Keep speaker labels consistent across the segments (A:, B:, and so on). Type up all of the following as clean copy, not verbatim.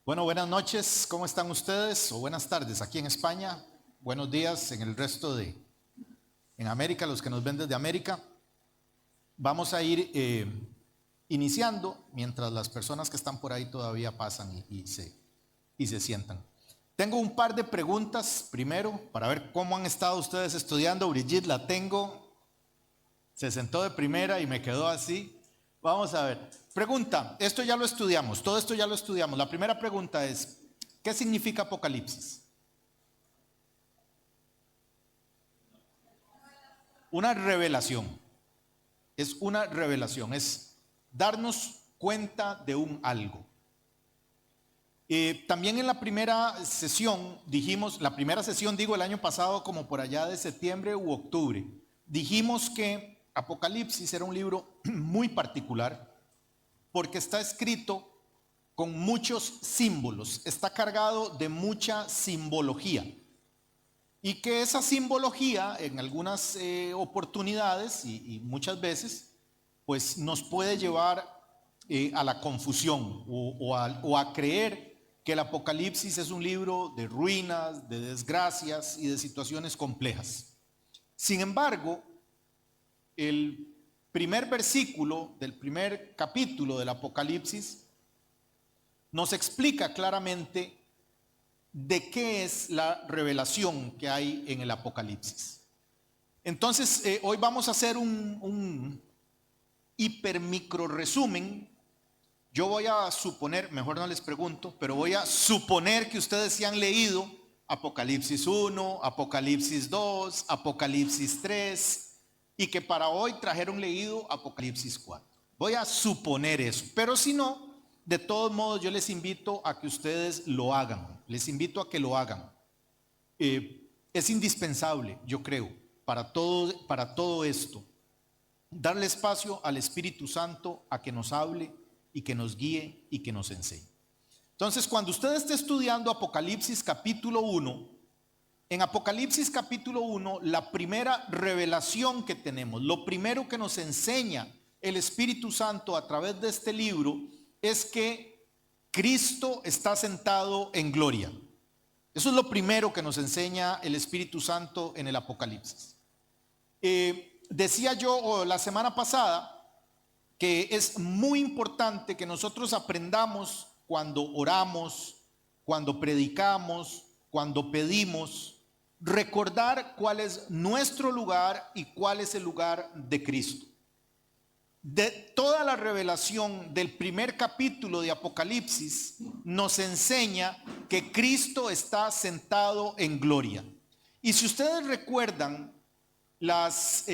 A: Bueno, buenas noches, ¿cómo están ustedes? O buenas tardes aquí en España, buenos días en el resto en América, los que nos ven desde América. Vamos a ir iniciando mientras las personas que están por ahí todavía pasan y se sientan. Tengo un par de preguntas primero para ver cómo han estado ustedes estudiando. Brigitte la tengo, se sentó de primera y me quedó así. Vamos a ver. Pregunta, esto ya lo estudiamos, todo esto ya lo estudiamos. La primera pregunta es, ¿qué significa Apocalipsis? Una revelación. Es una revelación, es darnos cuenta de un algo. También en la primera sesión dijimos, el año pasado como por allá de septiembre u octubre, dijimos que Apocalipsis era un libro muy particular porque está escrito con muchos símbolos, está cargado de mucha simbología y que esa simbología en algunas oportunidades y muchas veces pues nos puede llevar a la confusión o a creer que el Apocalipsis es un libro de ruinas, de desgracias y de situaciones complejas. Sin embargo, el primer versículo del primer capítulo del Apocalipsis nos explica claramente de qué es la revelación que hay en el Apocalipsis. Entonces, hoy vamos a hacer un hipermicro resumen. Yo voy a suponer, mejor no les pregunto, pero voy a suponer que ustedes sí han leído Apocalipsis 1, Apocalipsis 2, Apocalipsis 3 y que para hoy trajeron leído Apocalipsis 4. Voy a suponer eso, pero si no, de todos modos yo les invito a que ustedes lo hagan, les invito a que lo hagan. Es indispensable, yo creo, para todo esto, darle espacio al Espíritu Santo a que nos hable y que nos guíe y que nos enseñe. Entonces, cuando usted esté estudiando Apocalipsis capítulo 1, en Apocalipsis capítulo 1, la primera revelación que tenemos, lo primero que nos enseña el Espíritu Santo a través de este libro es que Cristo está sentado en gloria. Eso es lo primero que nos enseña el Espíritu Santo en el Apocalipsis. Decía yo la semana pasada que es muy importante que nosotros aprendamos cuando oramos, cuando predicamos, cuando pedimos, recordar cuál es nuestro lugar y cuál es el lugar de Cristo. De toda la revelación del primer capítulo de Apocalipsis nos enseña que Cristo está sentado en gloria. Y si ustedes recuerdan los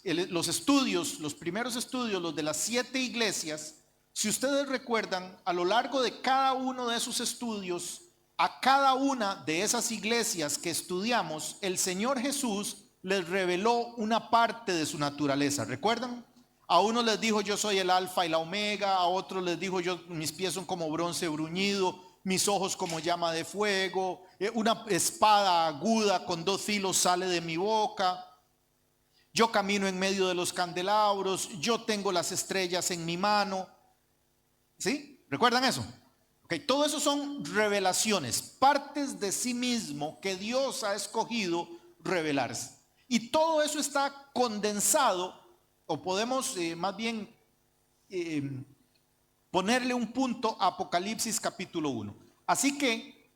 A: estudios, los primeros estudios, los de las 7 iglesias, si ustedes recuerdan, a lo largo de cada uno de esos estudios, a cada una de esas iglesias que estudiamos, el Señor Jesús les reveló una parte de su naturaleza. ¿Recuerdan? A unos les dijo: yo soy el alfa y la omega. A otros les dijo: mis pies son como bronce bruñido, mis ojos como llama de fuego, una espada aguda con 2 filos sale de mi boca. Yo camino en medio de los candelabros, yo tengo las estrellas en mi mano. ¿Sí? ¿Recuerdan eso? Okay, todo eso son revelaciones, partes de sí mismo que Dios ha escogido revelarse. Y todo eso está condensado, o podemos más bien ponerle un punto a Apocalipsis capítulo 1. Así que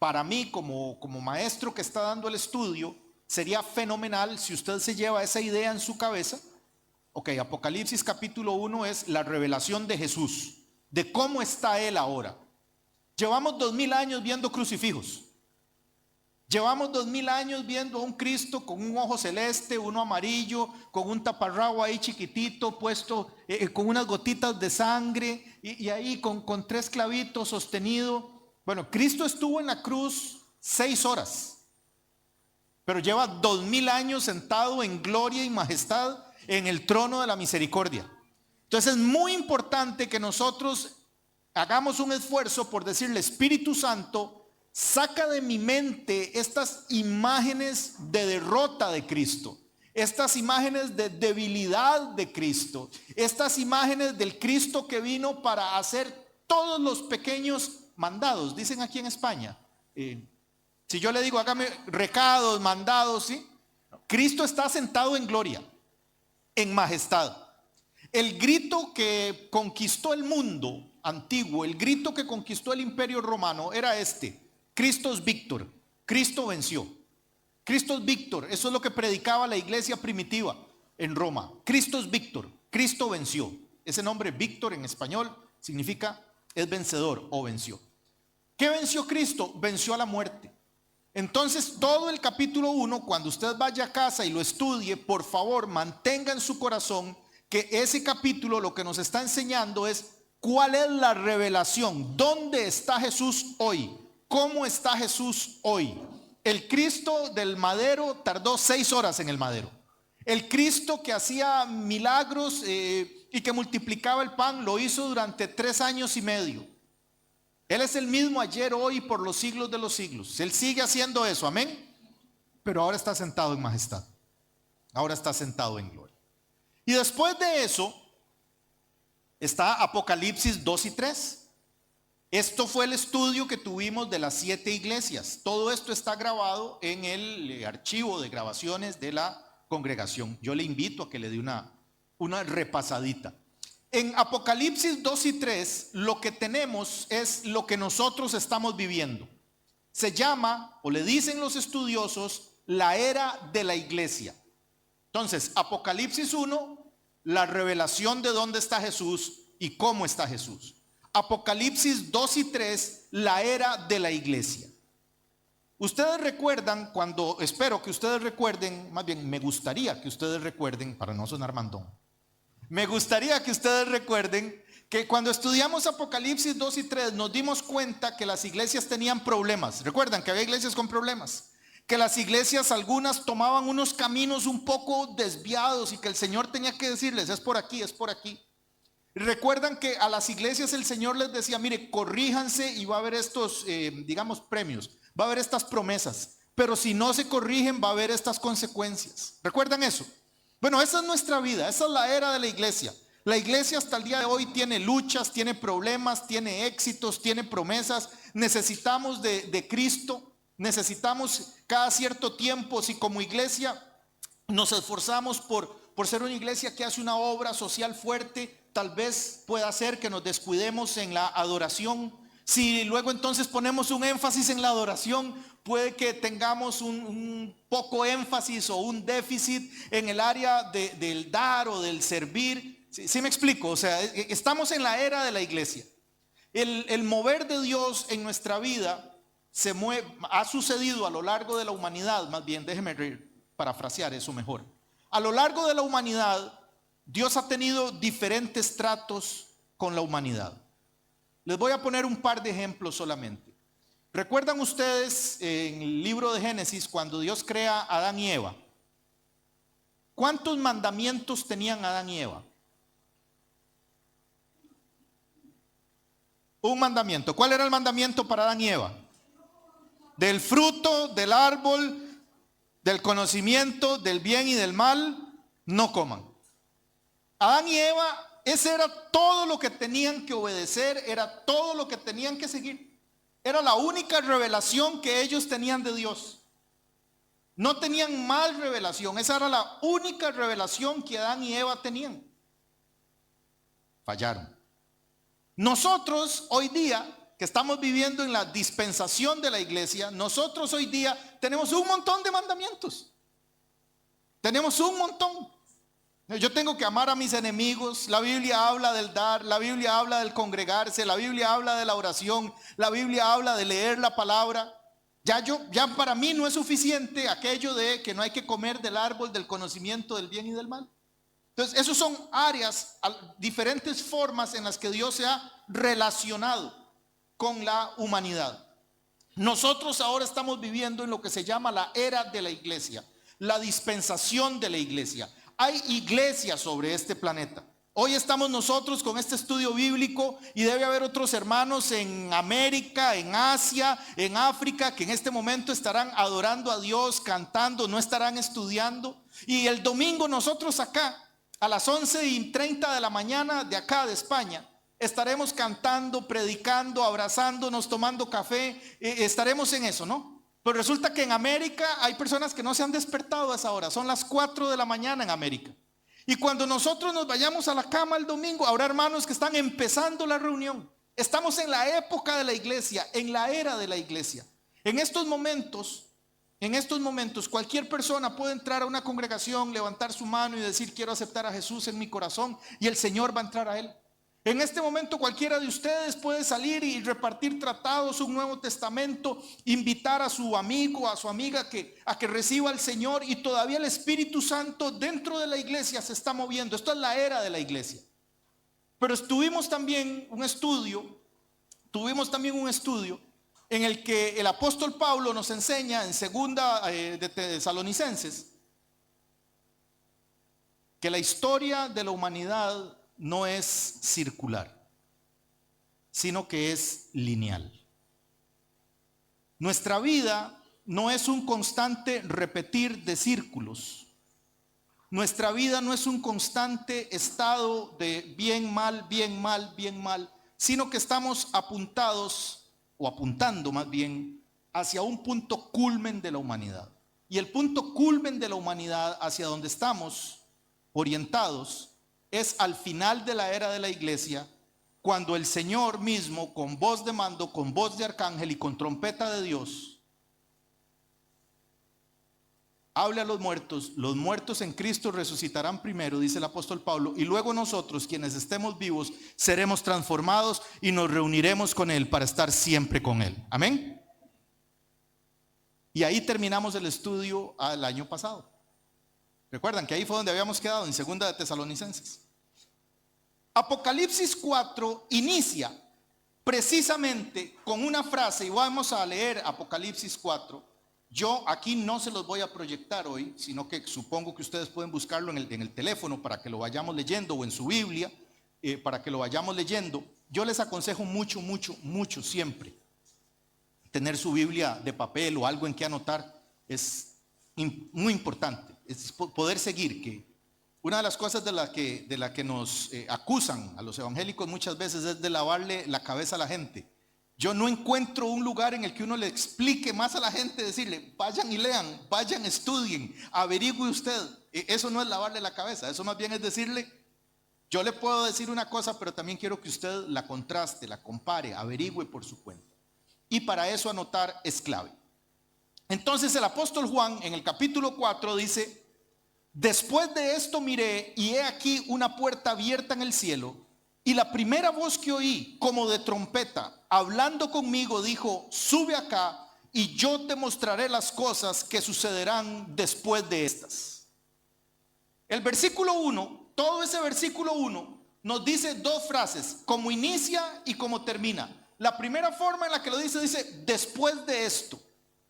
A: para mí como maestro que está dando el estudio, sería fenomenal si usted se lleva esa idea en su cabeza. Ok, Apocalipsis capítulo 1 es la revelación de Jesús, de cómo está Él ahora. Llevamos 2000 años viendo crucifijos. Llevamos 2000 años viendo a un Cristo con un ojo celeste, uno amarillo, con un taparrabo ahí chiquitito puesto, con unas gotitas de sangre y ahí con 3 clavitos sostenido. Bueno, Cristo estuvo en la cruz 6 horas. Pero lleva 2000 años sentado en gloria y majestad en el trono de la misericordia. Entonces es muy importante que nosotros hagamos un esfuerzo por decirle: Espíritu Santo, saca de mi mente estas imágenes de derrota de Cristo, estas imágenes de debilidad de Cristo, estas imágenes del Cristo que vino para hacer todos los pequeños mandados, dicen aquí en España. Si yo le digo, hágame recados, mandados, ¿sí? Cristo está sentado en gloria, en majestad. El grito que conquistó el mundo antiguo, el grito que conquistó el imperio romano era este: Cristo es Víctor, Cristo venció. Cristo es Víctor, eso es lo que predicaba la iglesia primitiva en Roma. Cristo es Víctor, Cristo venció. Ese nombre Víctor en español significa es vencedor o venció. ¿Qué venció Cristo? Venció a la muerte. Entonces todo el capítulo 1, cuando usted vaya a casa y lo estudie, por favor mantenga en su corazón que ese capítulo lo que nos está enseñando es cuál es la revelación, dónde está Jesús hoy, cómo está Jesús hoy. El Cristo del madero tardó 6 horas en el madero. El Cristo que hacía milagros y que multiplicaba el pan lo hizo durante 3 años y medio. Él es el mismo ayer, hoy y por los siglos de los siglos. Él sigue haciendo eso, amén. Pero ahora está sentado en majestad. Ahora está sentado en gloria. Y después de eso está Apocalipsis 2 y 3. Esto fue el estudio que tuvimos de las 7 iglesias. Todo esto está grabado en el archivo de grabaciones de la congregación. Yo le invito a que le dé una repasadita. En Apocalipsis 2 y 3 lo que tenemos es lo que nosotros estamos viviendo. Se llama, o le dicen los estudiosos, la era de la iglesia. Entonces, Apocalipsis 1, la revelación de dónde está Jesús y cómo está Jesús. Apocalipsis 2 y 3, la era de la iglesia. Ustedes recuerdan cuando, espero que ustedes recuerden, más bien me gustaría que ustedes recuerden, para no sonar mandón, me gustaría que ustedes recuerden que cuando estudiamos Apocalipsis 2 y 3 nos dimos cuenta que las iglesias tenían problemas. Recuerdan que había iglesias con problemas, que las iglesias algunas tomaban unos caminos un poco desviados y que el Señor tenía que decirles, es por aquí, es por aquí. Recuerdan que a las iglesias el Señor les decía, mire, corríjanse y va a haber estos, premios, va a haber estas promesas, pero si no se corrigen va a haber estas consecuencias. ¿Recuerdan eso? Bueno, esa es nuestra vida, esa es la era de la iglesia. La iglesia hasta el día de hoy tiene luchas, tiene problemas, tiene éxitos, tiene promesas. Necesitamos de Cristo, necesitamos cada cierto tiempo, si como iglesia nos esforzamos por ser una iglesia que hace una obra social fuerte, tal vez pueda ser que nos descuidemos en la adoración. Si luego entonces ponemos un énfasis en la adoración, puede que tengamos un poco énfasis o un déficit en el área del dar o del servir. ¿Sí me explico? O sea, estamos en la era de la iglesia. El mover de Dios en nuestra vida ha sucedido a lo largo de la humanidad. Más bien, déjeme parafrasear eso mejor. A lo largo de la humanidad, Dios ha tenido diferentes tratos con la humanidad. Les voy a poner un par de ejemplos solamente. ¿Recuerdan ustedes en el libro de Génesis cuando Dios crea a Adán y Eva? ¿Cuántos mandamientos tenían Adán y Eva? Un mandamiento. ¿Cuál era el mandamiento para Adán y Eva? Del fruto del árbol, del conocimiento del bien y del mal, no coman. Adán y Eva, ese era todo lo que tenían que obedecer, era todo lo que tenían que seguir. Era la única revelación que ellos tenían de Dios. No tenían más revelación, esa era la única revelación que Adán y Eva tenían. Fallaron. Nosotros hoy día, que estamos viviendo en la dispensación de la iglesia, nosotros hoy día tenemos un montón de mandamientos. Tenemos un montón. Yo tengo que amar a mis enemigos. La Biblia habla del dar, la Biblia habla del congregarse, la Biblia habla de la oración, la Biblia habla de leer la palabra. Ya para mí no es suficiente aquello de que no hay que comer del árbol del conocimiento del bien y del mal. Entonces, esos son áreas, diferentes formas en las que Dios se ha relacionado con la humanidad. Nosotros ahora estamos viviendo en lo que se llama la era de la iglesia, la dispensación de la iglesia. Hay iglesias sobre este planeta. Hoy estamos nosotros con este estudio bíblico y debe haber otros hermanos en América, en Asia, en África, que en este momento estarán adorando a Dios, cantando, no estarán estudiando. Y el domingo nosotros acá, a las 11:30 de la mañana de acá de España, estaremos cantando, predicando, abrazándonos, tomando café, estaremos en eso, ¿no? Pero resulta que en América hay personas que no se han despertado a esa hora, son las 4 de la mañana en América. Y cuando nosotros nos vayamos a la cama el domingo, habrá hermanos que están empezando la reunión. Estamos en la época de la iglesia, en la era de la iglesia. En estos momentos, cualquier persona puede entrar a una congregación, levantar su mano y decir: quiero aceptar a Jesús en mi corazón, y el Señor va a entrar a él. En este momento cualquiera de ustedes puede salir y repartir tratados, un Nuevo Testamento, invitar a su amigo, a su amiga a que reciba al Señor, y todavía el Espíritu Santo dentro de la iglesia se está moviendo. Esto es la era de la iglesia. Pero tuvimos también un estudio en el que el apóstol Pablo nos enseña en segunda de Tesalonicenses que la historia de la humanidad no es circular, sino que es lineal. Nuestra vida no es un constante repetir de círculos. Nuestra vida no es un constante estado de bien, mal, bien, mal, bien, mal, sino que estamos apuntando más bien hacia un punto culmen de la humanidad. Y el punto culmen de la humanidad hacia donde estamos orientados es al final de la era de la iglesia, cuando el Señor mismo, con voz de mando, con voz de arcángel y con trompeta de Dios, hable a los muertos en Cristo resucitarán primero, dice el apóstol Pablo, y luego nosotros, quienes estemos vivos, seremos transformados y nos reuniremos con Él para estar siempre con Él. Amén. Y ahí terminamos el estudio el año pasado. Recuerdan que ahí fue donde habíamos quedado, en segunda de Tesalonicenses. Apocalipsis 4 inicia precisamente con una frase, y vamos a leer Apocalipsis 4. Yo aquí no se los voy a proyectar hoy, sino que supongo que ustedes pueden buscarlo en el teléfono para que lo vayamos leyendo, o en su Biblia, para que lo vayamos leyendo. Yo les aconsejo mucho siempre tener su Biblia de papel o algo en que anotar. Es muy importante, es poder seguir. Que una de las cosas de la que nos acusan a los evangélicos muchas veces es de lavarle la cabeza a la gente. Yo no encuentro un lugar en el que uno le explique más a la gente, decirle: vayan y lean, vayan, estudien, averigüe usted. Eso no es lavarle la cabeza, eso más bien es decirle: yo le puedo decir una cosa, pero también quiero que usted la contraste, la compare, averigüe por su cuenta. Y para eso anotar es clave. Entonces el apóstol Juan en el capítulo 4 dice: después de esto miré, y he aquí una puerta abierta en el cielo, y la primera voz que oí, como de trompeta, hablando conmigo, dijo: sube acá, y yo te mostraré las cosas que sucederán después de estas. El versículo 1, todo ese versículo 1 nos dice dos frases: cómo inicia y cómo termina. La primera forma en la que lo dice después de esto.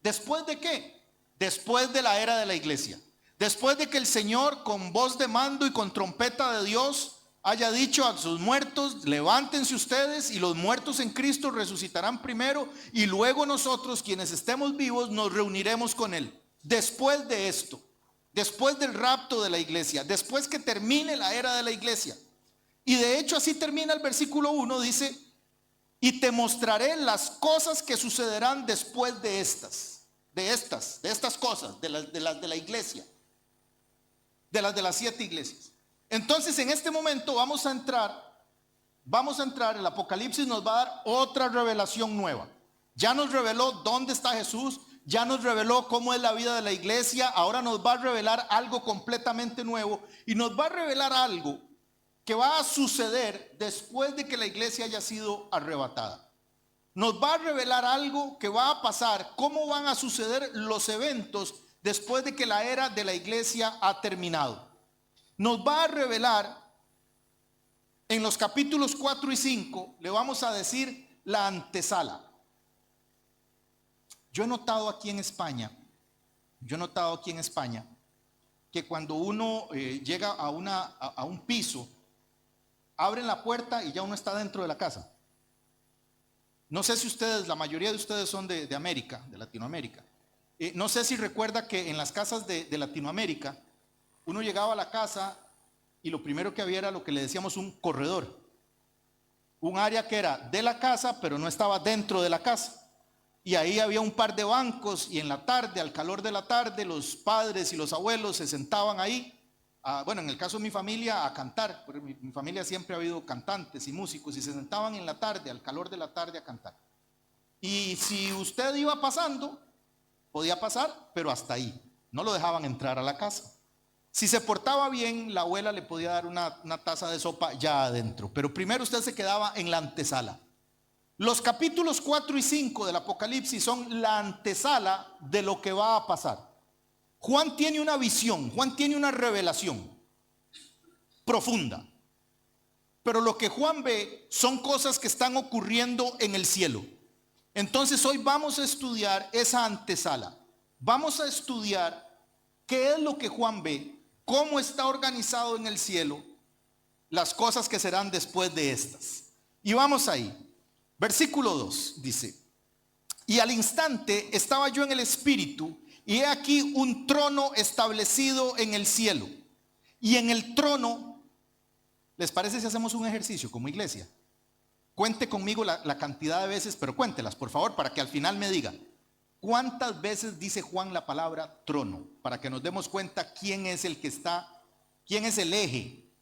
A: ¿Después de qué? Después de la era de la iglesia. Después de que el Señor, con voz de mando y con trompeta de Dios, haya dicho a sus muertos: levántense ustedes, y los muertos en Cristo resucitarán primero, y luego nosotros, quienes estemos vivos, nos reuniremos con Él. Después de esto, después del rapto de la iglesia, después que termine la era de la iglesia. Y de hecho así termina el versículo 1, dice: y te mostraré las cosas que sucederán después de estas cosas, de las de la iglesia, de las 7 iglesias. Entonces en este momento vamos a entrar, el Apocalipsis nos va a dar otra revelación nueva. Ya nos reveló dónde está Jesús, ya nos reveló cómo es la vida de la iglesia. Ahora nos va a revelar algo completamente nuevo, y nos va a revelar algo que va a suceder después de que la iglesia haya sido arrebatada. Nos va a revelar algo que va a pasar, cómo van a suceder los eventos después de que la era de la iglesia ha terminado. Nos va a revelar en los capítulos 4 y 5, le vamos a decir la antesala. Yo he notado aquí en España que cuando uno llega a un piso, abren la puerta y ya uno está dentro de la casa. No sé si ustedes, la mayoría de ustedes son de América, de Latinoamérica. No sé si recuerda que en las casas de Latinoamérica, uno llegaba a la casa y lo primero que había era lo que le decíamos un corredor. un área que era de la casa, pero no estaba dentro de la casa. Y ahí había un par de bancos y en la tarde, al calor de la tarde, los padres y los abuelos se sentaban ahí, bueno, en el caso de mi familia, a cantar, porque mi familia siempre ha habido cantantes y músicos, y se sentaban en la tarde, al calor de la tarde, a cantar. Y si usted iba pasando, podía pasar, pero hasta ahí, no lo dejaban entrar a la casa. Si se portaba bien, la abuela le podía dar una taza de sopa ya adentro, pero primero usted se quedaba en la antesala. Los capítulos 4 y 5 del Apocalipsis son la antesala de lo que va a pasar. Juan tiene una visión, Juan tiene una revelación profunda, pero lo que Juan ve son cosas que están ocurriendo en el cielo. Entonces hoy vamos a estudiar esa antesala, vamos a estudiar qué es lo que Juan ve, cómo está organizado en el cielo, las cosas que serán después de estas. Y vamos ahí. Versículo 2 dice: y al instante estaba yo en el espíritu, y he aquí un trono establecido en el cielo. Y en el trono, ¿les parece si hacemos un ejercicio como iglesia? Cuente conmigo la cantidad de veces, pero cuéntelas por favor, para que al final me diga ¿cuántas veces dice Juan la palabra trono? Para que nos demos cuenta quién es el que está, quién es el eje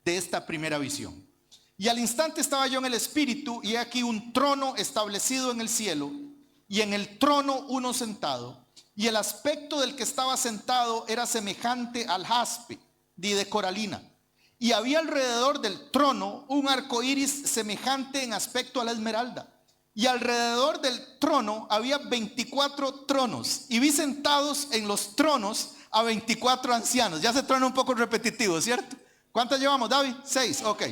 A: de esta primera visión. Y al instante estaba yo en el espíritu, y he aquí un trono establecido en el cielo, y en el trono uno sentado, y el aspecto del que estaba sentado era semejante al jaspe y de coralina. Y había alrededor del trono un arco iris semejante en aspecto a la esmeralda. Y alrededor del trono había 24 tronos, y vi sentados en los tronos a 24 ancianos. Ya se torna un poco repetitivo, ¿cierto? ¿Cuántas llevamos, David? 6, ok,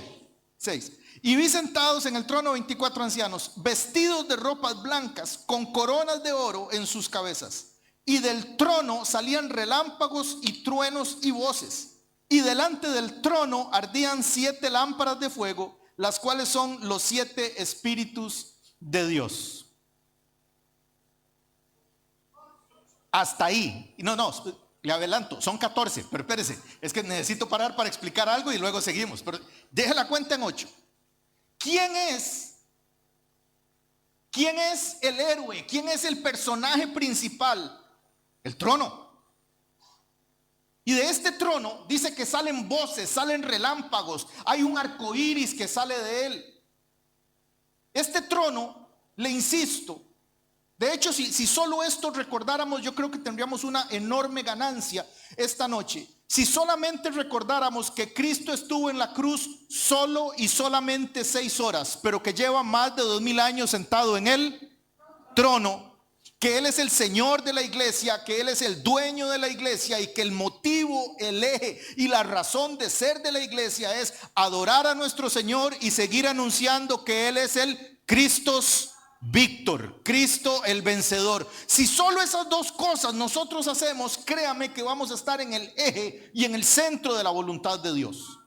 A: 6. Y vi sentados en el trono 24 ancianos, vestidos de ropas blancas, con coronas de oro en sus cabezas. Y del trono salían relámpagos y truenos y voces. Y delante del trono ardían 7 lámparas de fuego, las cuales son los 7 espíritus de Dios. Hasta ahí. No, le adelanto, son 14, pero espérese, es que necesito parar para explicar algo y luego seguimos. Pero deje la cuenta en 8. ¿Quién es el héroe? ¿Quién es el personaje principal? El trono. Y de este trono dice que salen voces, salen relámpagos, hay un arco iris que sale de él. Este trono, le insisto, de hecho si solo esto recordáramos, yo creo que tendríamos una enorme ganancia esta noche. Si solamente recordáramos que Cristo estuvo en la cruz solo y solamente 6 horas, pero que lleva más de 2000 años sentado en el trono, que Él es el Señor de la iglesia, que Él es el dueño de la iglesia, y que el motivo, el eje y la razón de ser de la iglesia es adorar a nuestro Señor y seguir anunciando que Él es el Christos Victor, Cristo el vencedor. Si solo esas dos cosas nosotros hacemos, créame que vamos a estar en el eje y en el centro de la voluntad de Dios.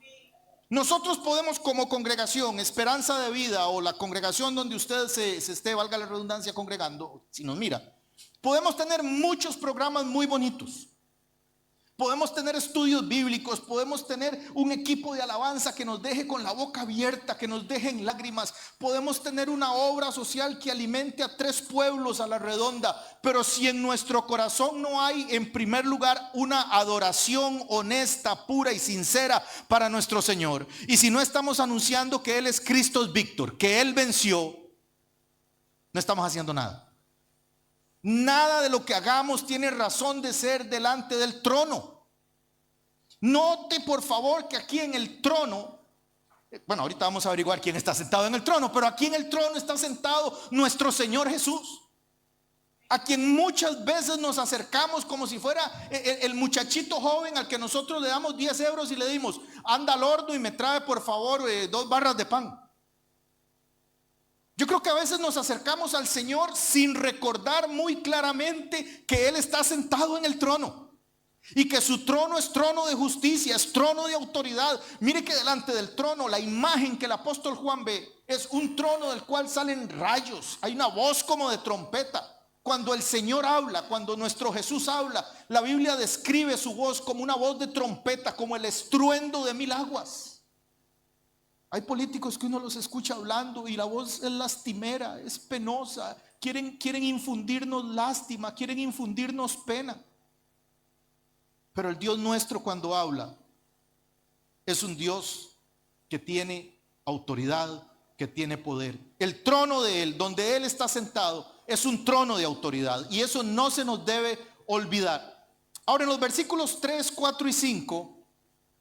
A: Nosotros podemos, como congregación Esperanza de Vida, o la congregación donde usted se esté, valga la redundancia, congregando, si nos mira, podemos tener muchos programas muy bonitos. Podemos tener estudios bíblicos, podemos tener un equipo de alabanza que nos deje con la boca abierta, que nos deje en lágrimas. Podemos tener una obra social que alimente a 3 pueblos a la redonda. Pero si en nuestro corazón no hay, en primer lugar, una adoración honesta, pura y sincera para nuestro Señor, y si no estamos anunciando que Él es Christos Victor, que Él venció, no estamos haciendo nada. Nada de lo que hagamos tiene razón de ser delante del trono. Note por favor que aquí en el trono, bueno, ahorita vamos a averiguar quién está sentado en el trono, pero aquí en el trono está sentado nuestro Señor Jesús, a quien muchas veces nos acercamos como si fuera el muchachito joven al que nosotros le damos 10 euros y le dimos: anda al horno y me trae por favor 2 barras de pan. Yo creo que a veces nos acercamos al Señor sin recordar muy claramente que Él está sentado en el trono, y que su trono es trono de justicia, es trono de autoridad. Mire que delante del trono, la imagen que el apóstol Juan ve es un trono del cual salen rayos, hay una voz como de trompeta. Cuando el Señor habla, cuando nuestro Jesús habla, la Biblia describe su voz como una voz de trompeta, como el estruendo de 1000 aguas. Hay políticos que uno los escucha hablando y la voz es lastimera, es penosa. Quieren infundirnos lástima, quieren infundirnos pena. Pero el Dios nuestro cuando habla es un Dios que tiene autoridad, que tiene poder. El trono de Él, donde Él está sentado, es un trono de autoridad y eso no se nos debe olvidar. Ahora en los versículos 3, 4 y 5,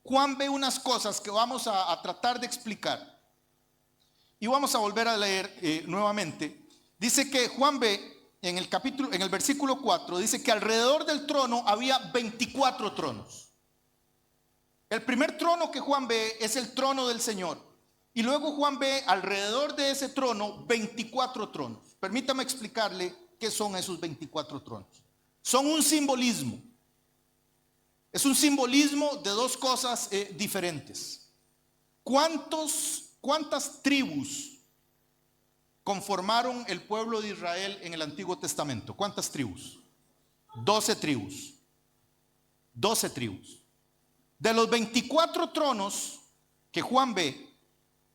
A: Juan ve unas cosas que vamos a tratar de explicar. Y vamos a volver a leer nuevamente. Dice que Juan ve en el versículo 4, dice que alrededor del trono había 24 tronos. El primer trono que Juan ve es el trono del Señor. Y luego Juan ve alrededor de ese trono 24 tronos. Permítame explicarle qué son esos 24 tronos. Son un simbolismo. Es un simbolismo de dos cosas diferentes. ¿Cuántas tribus conformaron el pueblo de Israel en el Antiguo Testamento? ¿Cuántas tribus? 12 tribus. 12 tribus. De los 24 tronos que Juan ve,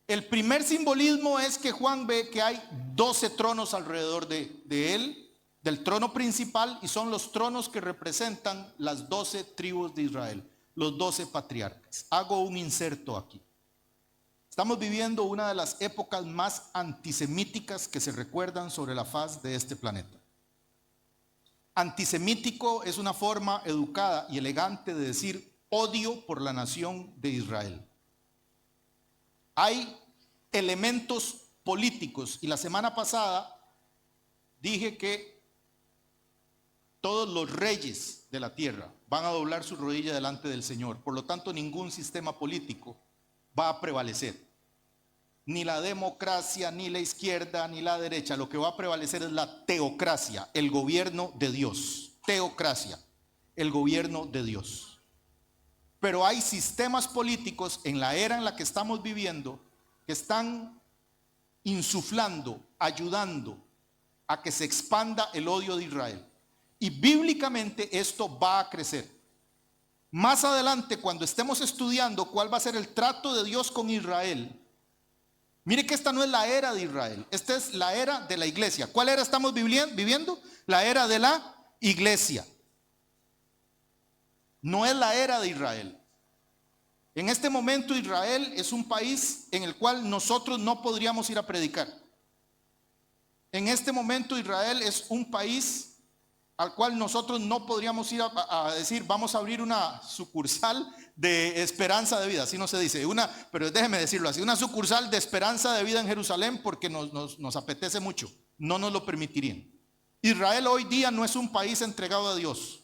A: el primer simbolismo es que Juan ve que hay 12 tronos alrededor de él, del trono principal, y son los tronos que representan las 12 tribus de Israel, los 12 patriarcas. Hago un inserto aquí. Estamos viviendo una de las épocas más antisemíticas que se recuerdan sobre la faz de este planeta. Antisemítico es una forma educada y elegante de decir odio por la nación de Israel. Hay elementos políticos y la semana pasada dije que todos los reyes de la tierra van a doblar su rodilla delante del Señor. Por lo tanto, ningún sistema político va a prevalecer. Ni la democracia, ni la izquierda, ni la derecha. Lo que va a prevalecer es la teocracia, el gobierno de Dios. Teocracia, el gobierno de Dios. Pero hay sistemas políticos en la era en la que estamos viviendo que están insuflando, ayudando a que se expanda el odio de Israel. Y bíblicamente esto va a crecer. Más adelante, cuando estemos estudiando cuál va a ser el trato de Dios con Israel, mire que esta no es la era de Israel, esta es la era de la iglesia. ¿Cuál era estamos viviendo? La era de la iglesia. No es la era de Israel. En este momento Israel es un país en el cual nosotros no podríamos ir a predicar. En este momento Israel es un país al cual nosotros no podríamos ir a decir vamos a abrir una sucursal de esperanza de vida, así no se dice, pero déjeme decirlo así, una sucursal de esperanza de vida en Jerusalén porque nos apetece mucho, no nos lo permitirían. Israel hoy día no es un país entregado a Dios,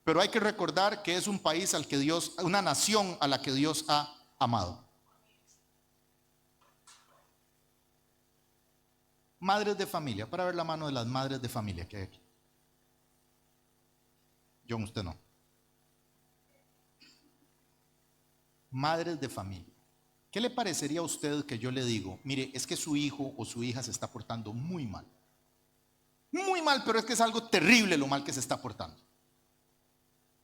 A: pero hay que recordar que es un país al que Dios, una nación a la que Dios ha amado. Madres de familia, para ver la mano de las madres de familia que hay aquí. John, usted no. Madres de familia. ¿Qué le parecería a usted que yo le digo, mire, es que su hijo o su hija se está portando muy mal? Muy mal, pero es que es algo terrible lo mal que se está portando.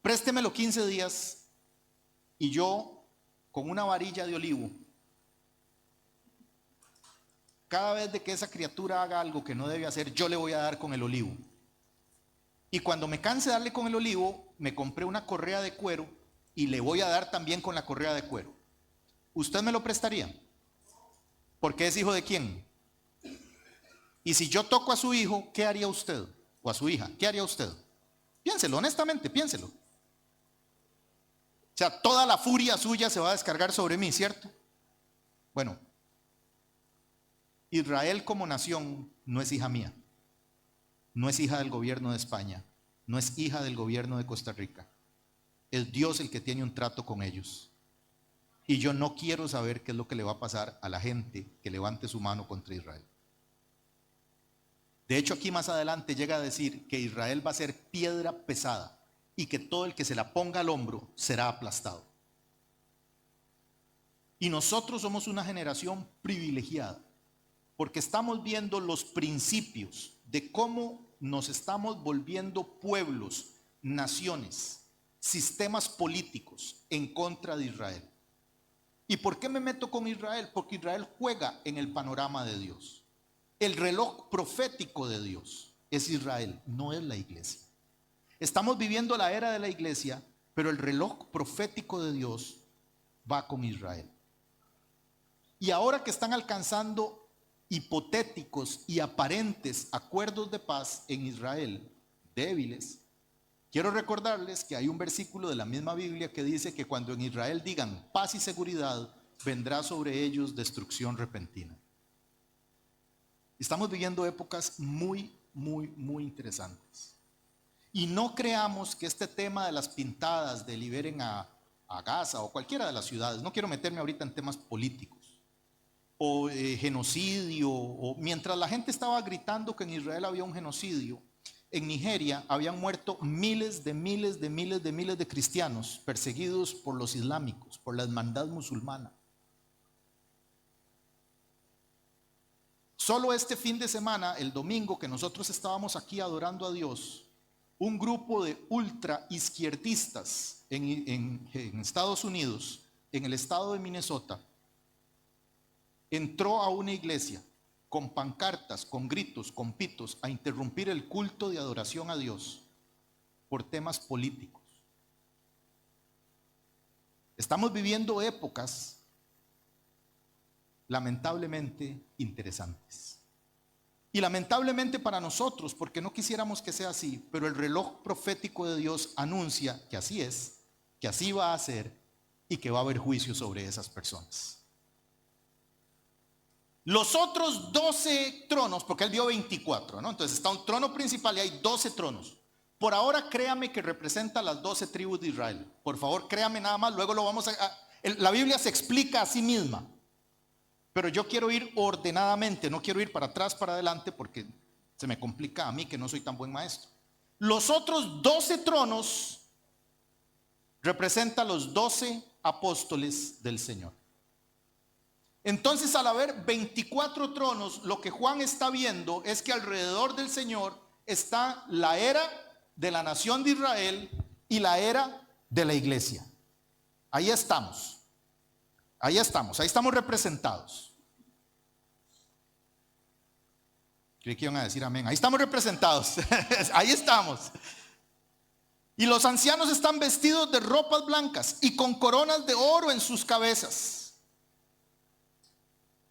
A: Préstemelo 15 días y yo con una varilla de olivo, cada vez de que esa criatura haga algo que no debe hacer, yo le voy a dar con el olivo. Y cuando me canse de darle con el olivo, me compré una correa de cuero y le voy a dar también con la correa de cuero. ¿Usted me lo prestaría? ¿Porque es hijo de quién? Y si yo toco a su hijo, ¿qué haría usted? O a su hija, ¿qué haría usted? Piénselo, honestamente, piénselo. O sea, toda la furia suya se va a descargar sobre mí, ¿cierto? Bueno, Israel como nación no es hija mía. No es hija del gobierno de España, no es hija del gobierno de Costa Rica. Es Dios el que tiene un trato con ellos. Y yo no quiero saber qué es lo que le va a pasar a la gente que levante su mano contra Israel. De hecho, aquí más adelante llega a decir que Israel va a ser piedra pesada y que todo el que se la ponga al hombro será aplastado. Y nosotros somos una generación privilegiada porque estamos viendo los principios de cómo nos estamos volviendo pueblos, naciones, sistemas políticos en contra de Israel. ¿Y por qué me meto con Israel? Porque Israel juega en el panorama de Dios. El reloj profético de Dios es Israel, no es la iglesia. Estamos viviendo la era de la iglesia, pero el reloj profético de Dios va con Israel. Y ahora que están alcanzando hipotéticos y aparentes acuerdos de paz en Israel, débiles, quiero recordarles que hay un versículo de la misma Biblia que dice que cuando en Israel digan paz y seguridad, vendrá sobre ellos destrucción repentina. Estamos viviendo épocas muy interesantes. Y no creamos que este tema de las pintadas de liberen a Gaza o cualquiera de las ciudades, no quiero meterme ahorita en temas políticos, o genocidio, o mientras la gente estaba gritando que en Israel había un genocidio, en Nigeria habían muerto miles de cristianos perseguidos por los islámicos, por la hermandad musulmana. Solo este fin de semana, el domingo que nosotros estábamos aquí adorando a Dios, un grupo de ultra izquierdistas en Estados Unidos, en el estado de Minnesota, entró a una iglesia con pancartas, con gritos, con pitos, a interrumpir el culto de adoración a Dios por temas políticos. Estamos viviendo épocas lamentablemente interesantes. Y lamentablemente para nosotros, porque no quisiéramos que sea así, pero el reloj profético de Dios anuncia que así es, que así va a ser y que va a haber juicio sobre esas personas. Los otros 12 tronos, porque él dio 24, ¿no? Entonces está un trono principal y hay 12 tronos. Por ahora créame que representa las 12 tribus de Israel. Por favor, créame nada más, luego lo vamos a... La Biblia se explica a sí misma. Pero yo quiero ir ordenadamente, no quiero ir para atrás, para adelante, porque se me complica a mí que no soy tan buen maestro. Los otros 12 tronos representan los 12 apóstoles del Señor. Entonces, al haber 24 tronos, lo que Juan está viendo es que alrededor del Señor está la era de la nación de Israel y la era de la iglesia. Ahí estamos. Ahí estamos representados. Creí que iban a decir amén. Ahí estamos representados. Ahí estamos. Y los ancianos están vestidos de ropas blancas y con coronas de oro en sus cabezas.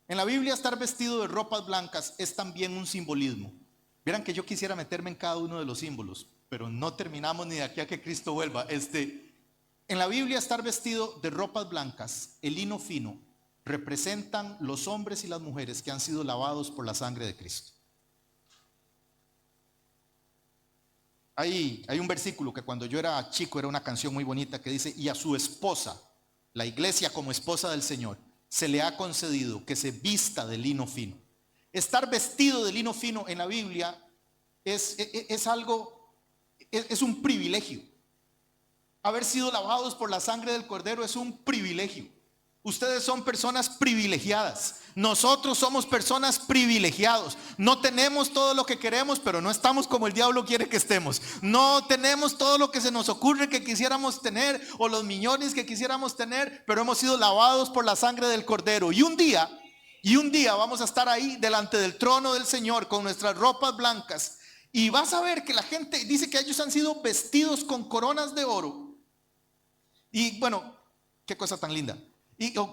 A: En la Biblia estar vestido de ropas blancas es también un simbolismo. Vieran que yo quisiera meterme en cada uno de los símbolos, pero no terminamos ni de aquí a que Cristo vuelva. En la Biblia estar vestido de ropas blancas, el lino fino, representan los hombres y las mujeres que han sido lavados por la sangre de Cristo. Hay un versículo que cuando yo era chico era una canción muy bonita que dice: y a su esposa, la iglesia como esposa del Señor, se le ha concedido que se vista de lino fino. Estar vestido de lino fino en la Biblia es algo, es un privilegio. Haber sido lavados por la sangre del Cordero es un privilegio. Ustedes son personas privilegiadas. Nosotros somos personas privilegiados. No tenemos todo lo que queremos, pero no estamos como el diablo quiere que estemos. No tenemos todo lo que se nos ocurre que quisiéramos tener, o los millones que quisiéramos tener, pero hemos sido lavados por la sangre del Cordero. Y un día vamos a estar ahí delante del trono del Señor con nuestras ropas blancas. Y vas a ver que la gente dice que ellos han sido vestidos con coronas de oro. Y bueno, qué cosa tan linda.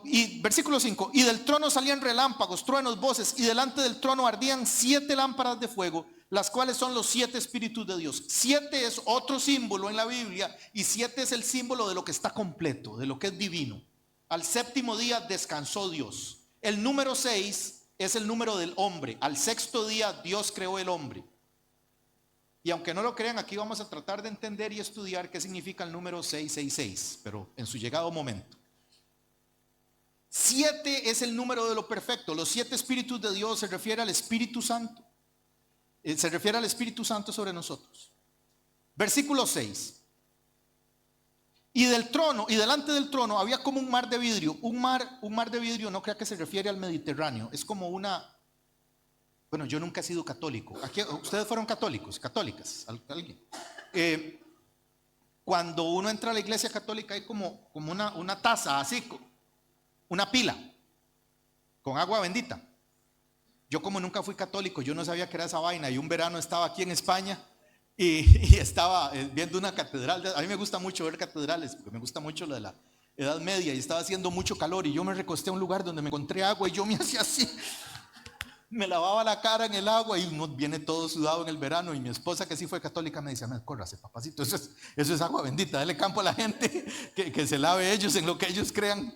A: Y versículo 5: y del trono salían relámpagos, truenos, voces, y delante del trono ardían 7 lámparas de fuego, las cuales son los 7 espíritus de Dios. 7 es otro símbolo en la Biblia, y 7 es el símbolo de lo que está completo, de lo que es divino. Al séptimo día descansó Dios. El número 6 es el número del hombre. Al sexto día Dios creó el hombre. Y aunque no lo crean, aquí vamos a tratar de entender y estudiar qué significa el número 666, pero en su llegado momento. 7 es el número de lo perfecto. Los 7 espíritus de Dios se refiere al Espíritu Santo. Se refiere al Espíritu Santo sobre nosotros. Versículo 6. Y del trono, y delante del trono había como un mar de vidrio. Un mar de vidrio, no crea que se refiere al Mediterráneo. Es como una... Bueno, yo nunca he sido católico. Aquí, ¿ustedes fueron católicos? ¿Católicas? ¿Alguien? Cuando uno entra a la iglesia católica hay como una taza así. una pila con agua bendita. Yo como nunca fui católico, yo no sabía que era esa vaina, y un verano estaba aquí en España y estaba viendo una catedral. A mí me gusta mucho ver catedrales, porque me gusta mucho lo de la Edad Media, y estaba haciendo mucho calor y yo me recosté a un lugar donde me encontré agua y yo me hacía así, me lavaba la cara en el agua y uno viene todo sudado en el verano, y mi esposa, que sí fue católica, me decía: córrase, papacito, eso es agua bendita, dale campo a la gente, que se lave ellos en lo que ellos crean.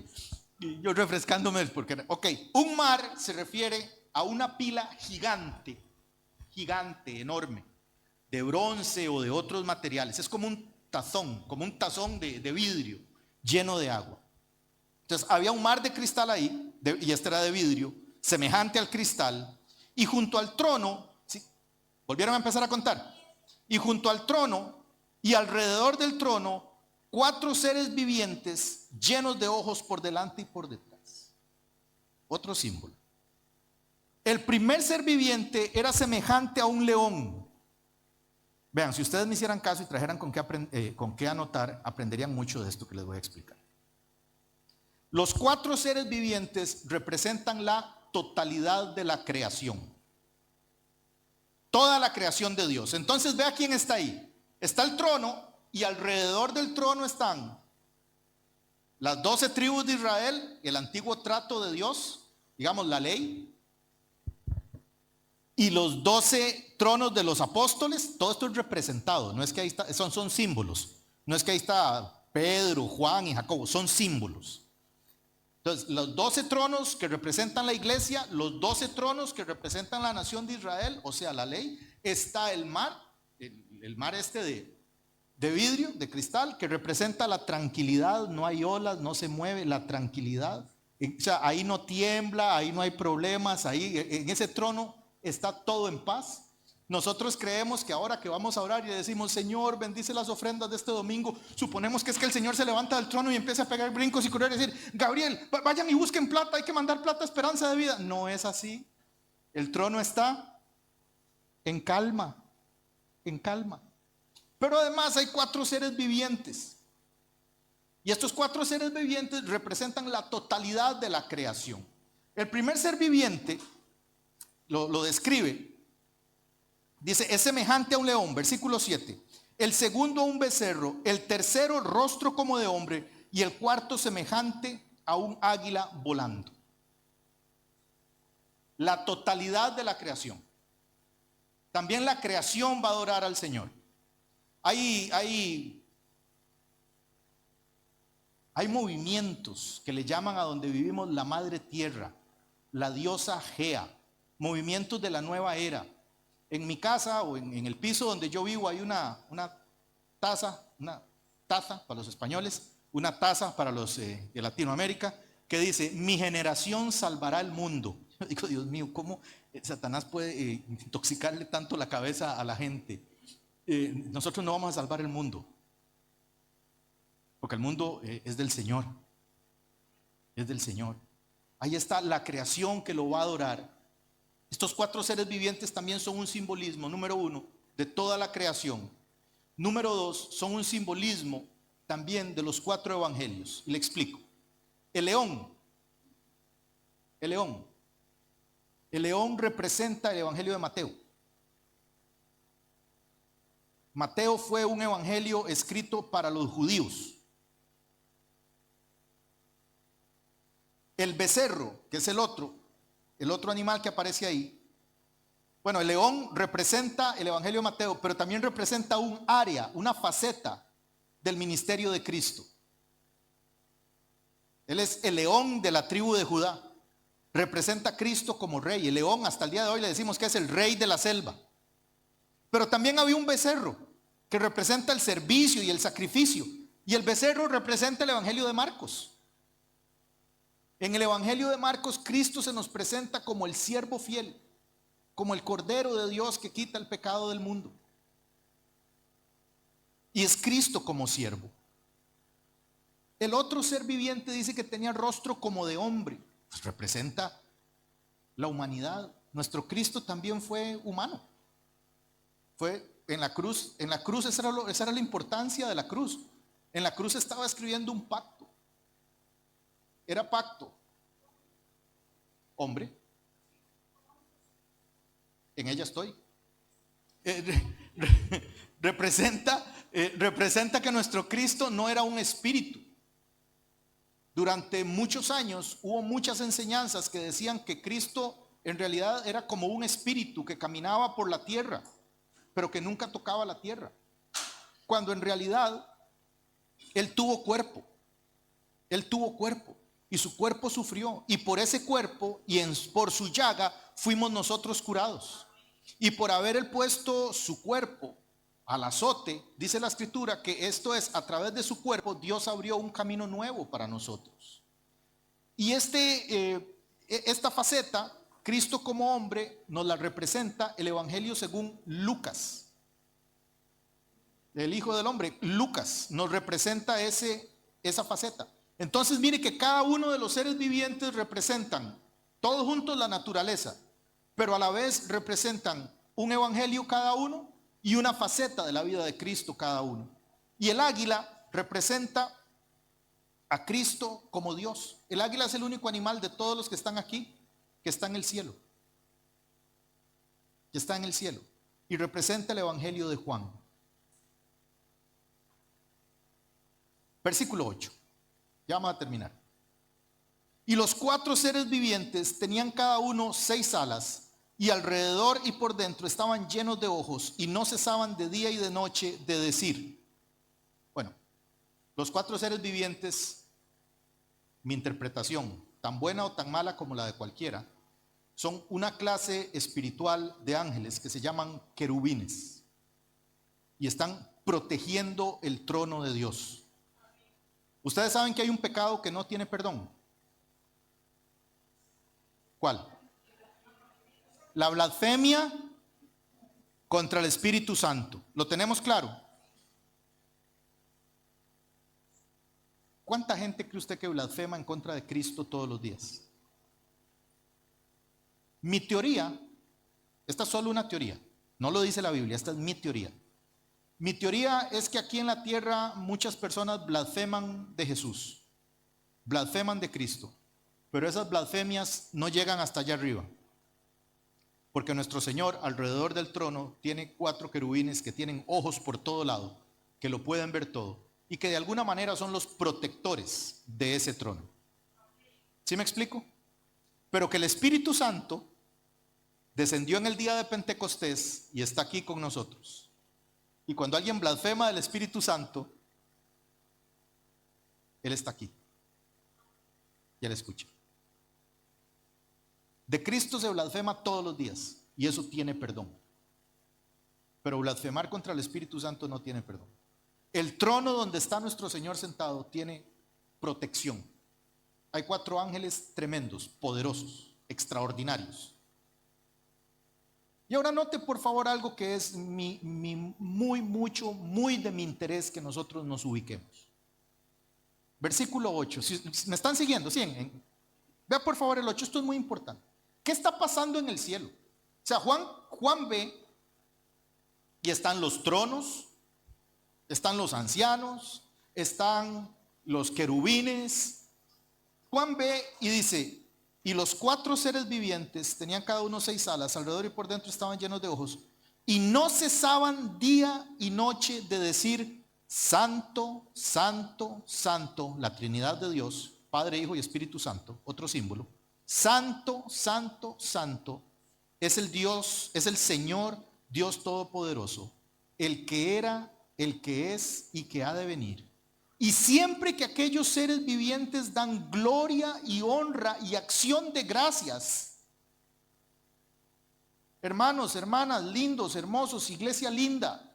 A: Y yo refrescándome, porque, ok, un mar se refiere a una pila gigante, enorme, de bronce o de otros materiales. Es como un tazón de vidrio lleno de agua. Entonces había un mar de cristal ahí, y este era de vidrio, semejante al cristal, y junto al trono, ¿sí? Volvieron a empezar a contar. Y junto al trono y alrededor del trono, 4 seres vivientes llenos de ojos por delante y por detrás. Otro símbolo. El primer ser viviente era semejante a un león. Vean, si ustedes me hicieran caso y trajeran con qué anotar, aprenderían mucho de esto que les voy a explicar. Los 4 seres vivientes representan la totalidad de la creación. Toda la creación de Dios. Entonces vea quién está ahí. Está el trono, y alrededor del trono están las 12 tribus de Israel, el antiguo trato de Dios, digamos la ley, y los 12 tronos de los apóstoles. Todo esto es representado, no es que ahí está, son símbolos. No es que ahí está Pedro, Juan y Jacobo, son símbolos. Entonces, los 12 tronos que representan la iglesia, los 12 tronos que representan la nación de Israel, o sea, la ley. Está el mar, el mar de vidrio, de cristal, que representa la tranquilidad. No hay olas, no se mueve, la tranquilidad. O sea, ahí no tiembla, ahí no hay problemas, ahí en ese trono está todo en paz. Nosotros creemos que ahora que vamos a orar y decimos: Señor, bendice las ofrendas de este domingo, suponemos que es que el Señor se levanta del trono y empieza a pegar brincos y correr y decir: Gabriel, vayan y busquen plata, hay que mandar plata a Esperanza de Vida. No es así. El trono está en calma, en calma. Pero además hay 4 seres vivientes, y estos 4 seres vivientes representan la totalidad de la creación. El primer ser viviente lo describe. Dice: es semejante a un león, versículo 7. El segundo a un becerro, el tercero rostro como de hombre, y el cuarto semejante a un águila volando. La totalidad de la creación. También la creación va a adorar al Señor. Hay movimientos que le llaman a donde vivimos la madre tierra, la diosa Gea, movimientos de la nueva era. En mi casa o en el piso donde yo vivo hay una taza para los españoles, una taza para los de Latinoamérica, que dice: mi generación salvará el mundo. Yo digo: Dios mío, ¿cómo Satanás puede intoxicarle tanto la cabeza a la gente? Nosotros no vamos a salvar el mundo, porque el mundo es del Señor, es del Señor. Ahí está la creación que lo va a adorar. Estos 4 seres vivientes también son un simbolismo, número 1, de toda la creación. Número 2, son un simbolismo también de los 4 evangelios. Y le explico. El león representa el evangelio de Mateo. Mateo fue un evangelio escrito para los judíos. El becerro, que es el otro animal que aparece ahí. Bueno, el león representa el evangelio de Mateo, pero también representa un área, una faceta del ministerio de Cristo. Él es el león de la tribu de Judá. Representa a Cristo como rey. El león, hasta el día de hoy le decimos que es el rey de la selva. Pero también había un becerro que representa el servicio y el sacrificio. Y el becerro representa el evangelio de Marcos. En el evangelio de Marcos, Cristo se nos presenta como el siervo fiel, como el Cordero de Dios que quita el pecado del mundo. Y es Cristo como siervo. El otro ser viviente dice que tenía rostro como de hombre. Pues representa la humanidad. Nuestro Cristo también fue humano. Fue en la cruz. En la cruz esa era la importancia de la cruz. En la cruz estaba escribiendo un pacto. Era pacto hombre. En ella estoy. Representa que nuestro Cristo no era un espíritu. Durante muchos años hubo muchas enseñanzas que decían que Cristo en realidad era como un espíritu que caminaba por la tierra, pero que nunca tocaba la tierra. Cuando en realidad Él tuvo cuerpo. Él tuvo cuerpo y su cuerpo sufrió. Y por ese cuerpo y por su llaga fuimos nosotros curados. Y por haber Él puesto su cuerpo al azote, dice la Escritura que esto es, a través de su cuerpo, Dios abrió un camino nuevo para nosotros. Y esta faceta, Cristo como hombre, nos la representa el Evangelio según Lucas. El Hijo del Hombre, Lucas, nos representa esa faceta. Entonces mire que cada uno de los seres vivientes representan, todos juntos, la naturaleza, pero a la vez representan un evangelio cada uno y una faceta de la vida de Cristo cada uno. Y el águila representa a Cristo como Dios. El águila es el único animal de todos los que están aquí que está en el cielo. Que está en el cielo. Y representa el evangelio de Juan. Versículo 8. Ya vamos a terminar. Y los 4 seres vivientes tenían cada uno 6 alas, y alrededor y por dentro estaban llenos de ojos, y no cesaban de día y de noche de decir. Bueno, los 4 seres vivientes, mi interpretación, tan buena o tan mala como la de cualquiera, son una clase espiritual de ángeles que se llaman querubines, y están protegiendo el trono de Dios. Ustedes saben que hay un pecado que no tiene perdón. ¿Cuál? La blasfemia contra el Espíritu Santo. ¿Lo tenemos claro? ¿Cuánta gente cree usted que blasfema en contra de Cristo todos los días? Mi teoría, esta es solo una teoría, no lo dice la Biblia, esta es mi teoría. Mi teoría es que aquí en la tierra muchas personas blasfeman de Jesús, blasfeman de Cristo, pero esas blasfemias no llegan hasta allá arriba. Porque nuestro Señor alrededor del trono tiene 4 querubines que tienen ojos por todo lado, que lo pueden ver todo y que de alguna manera son los protectores de ese trono. ¿Sí me explico? Pero que el Espíritu Santo descendió en el día de Pentecostés y está aquí con nosotros. Y cuando alguien blasfema del Espíritu Santo, Él está aquí y Él escucha. De Cristo se blasfema todos los días y eso tiene perdón. Pero blasfemar contra el Espíritu Santo no tiene perdón. El trono donde está nuestro Señor sentado tiene protección. Hay 4 ángeles tremendos, poderosos, extraordinarios. Y ahora note por favor algo que es muy de mi interés que nosotros nos ubiquemos. Versículo 8. Si me están siguiendo, ¿sí? Vea por favor el 8, esto es muy importante. ¿Qué está pasando en el cielo? O sea, Juan ve y están los tronos, están los ancianos, están los querubines. Juan ve y dice, y los 4 seres vivientes tenían cada uno 6 alas, alrededor y por dentro estaban llenos de ojos, y no cesaban día y noche de decir, Santo, Santo, Santo, la Trinidad de Dios, Padre, Hijo y Espíritu Santo, otro símbolo. Santo, Santo, Santo, es el Dios, es el Señor Dios Todopoderoso, el que era, el que es y que ha de venir. Y siempre que aquellos seres vivientes dan gloria y honra y acción de gracias. Hermanos, hermanas, lindos, hermosos, iglesia linda.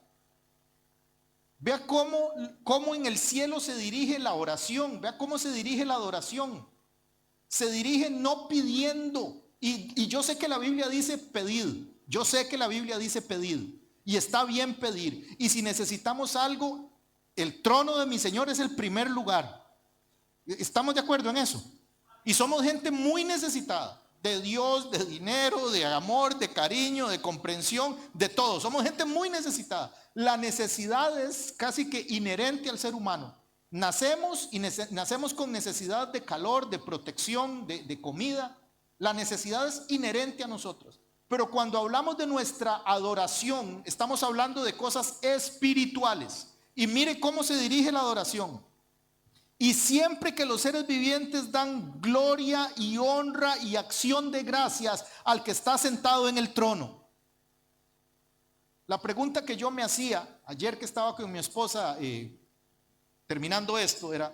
A: Vea cómo en el cielo se dirige la oración, vea cómo se dirige la adoración. Se dirige no pidiendo, y yo sé que la Biblia dice pedid, yo sé que la Biblia dice pedid, y está bien pedir, y si necesitamos algo, el trono de mi Señor es el primer lugar. ¿Estamos de acuerdo en eso? Y somos gente muy necesitada de Dios, de dinero, de amor, de cariño, de comprensión, de todo. Somos gente muy necesitada. La necesidad es casi que inherente al ser humano. Nacemos y nacemos con necesidad de calor, de protección, de comida. La necesidad es inherente a nosotros. Pero cuando hablamos de nuestra adoración, estamos hablando de cosas espirituales. Y mire cómo se dirige la adoración. Y siempre que los seres vivientes dan gloria y honra y acción de gracias al que está sentado en el trono. La pregunta que yo me hacía ayer que estaba con mi esposa terminando esto era: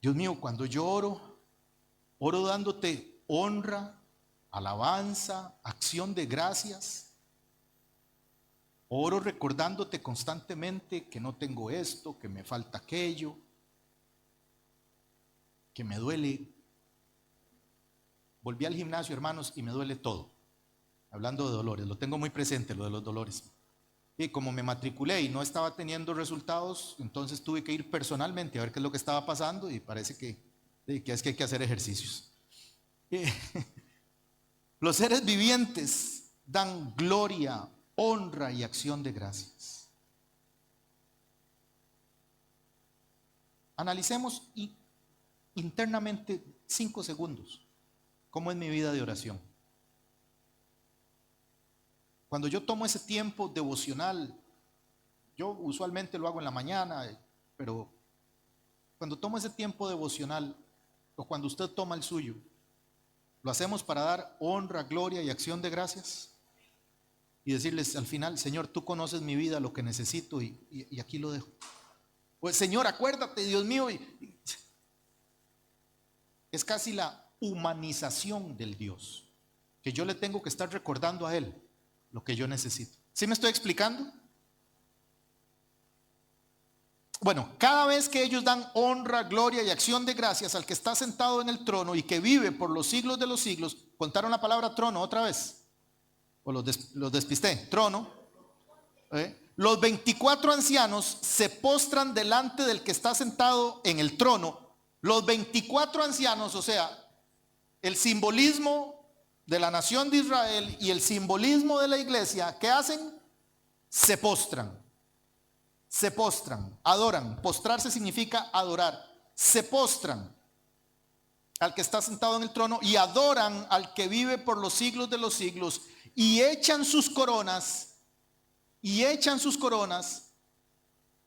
A: Dios mío, cuando yo oro dándote honra, alabanza, acción de gracias. Oro recordándote constantemente que no tengo esto, que me falta aquello, que me duele. Volví al gimnasio, hermanos, y me duele todo. Hablando de dolores, lo tengo muy presente, lo de los dolores. Y como me matriculé y no estaba teniendo resultados, entonces tuve que ir personalmente a ver qué es lo que estaba pasando, y parece que es que hay que hacer ejercicios. Los seres vivientes dan gloria, honra y acción de gracias. Analicemos internamente 5 segundos cómo es mi vida de oración. Cuando yo tomo ese tiempo devocional, yo usualmente lo hago en la mañana, pero cuando tomo ese tiempo devocional, o cuando usted toma el suyo, ¿lo hacemos para dar honra, gloria y acción de gracias? Y decirles al final: Señor, tú conoces mi vida, lo que necesito, y aquí lo dejo. Pues Señor, acuérdate, Dios mío. Es casi la humanización del Dios, que yo le tengo que estar recordando a Él lo que yo necesito. ¿Sí me estoy explicando? Bueno, cada vez que ellos dan honra, gloria y acción de gracias al que está sentado en el trono y que vive por los siglos de los siglos. ¿Contaron la palabra trono otra vez? ¿O los despisté? Trono. Los 24 ancianos se postran delante del que está sentado en el trono. Los 24 ancianos, o sea, el simbolismo de la nación de Israel y el simbolismo de la iglesia, ¿qué hacen? Se postran. Se postran, adoran. Postrarse significa adorar. Se postran al que está sentado en el trono y adoran al que vive por los siglos de los siglos, y echan sus coronas.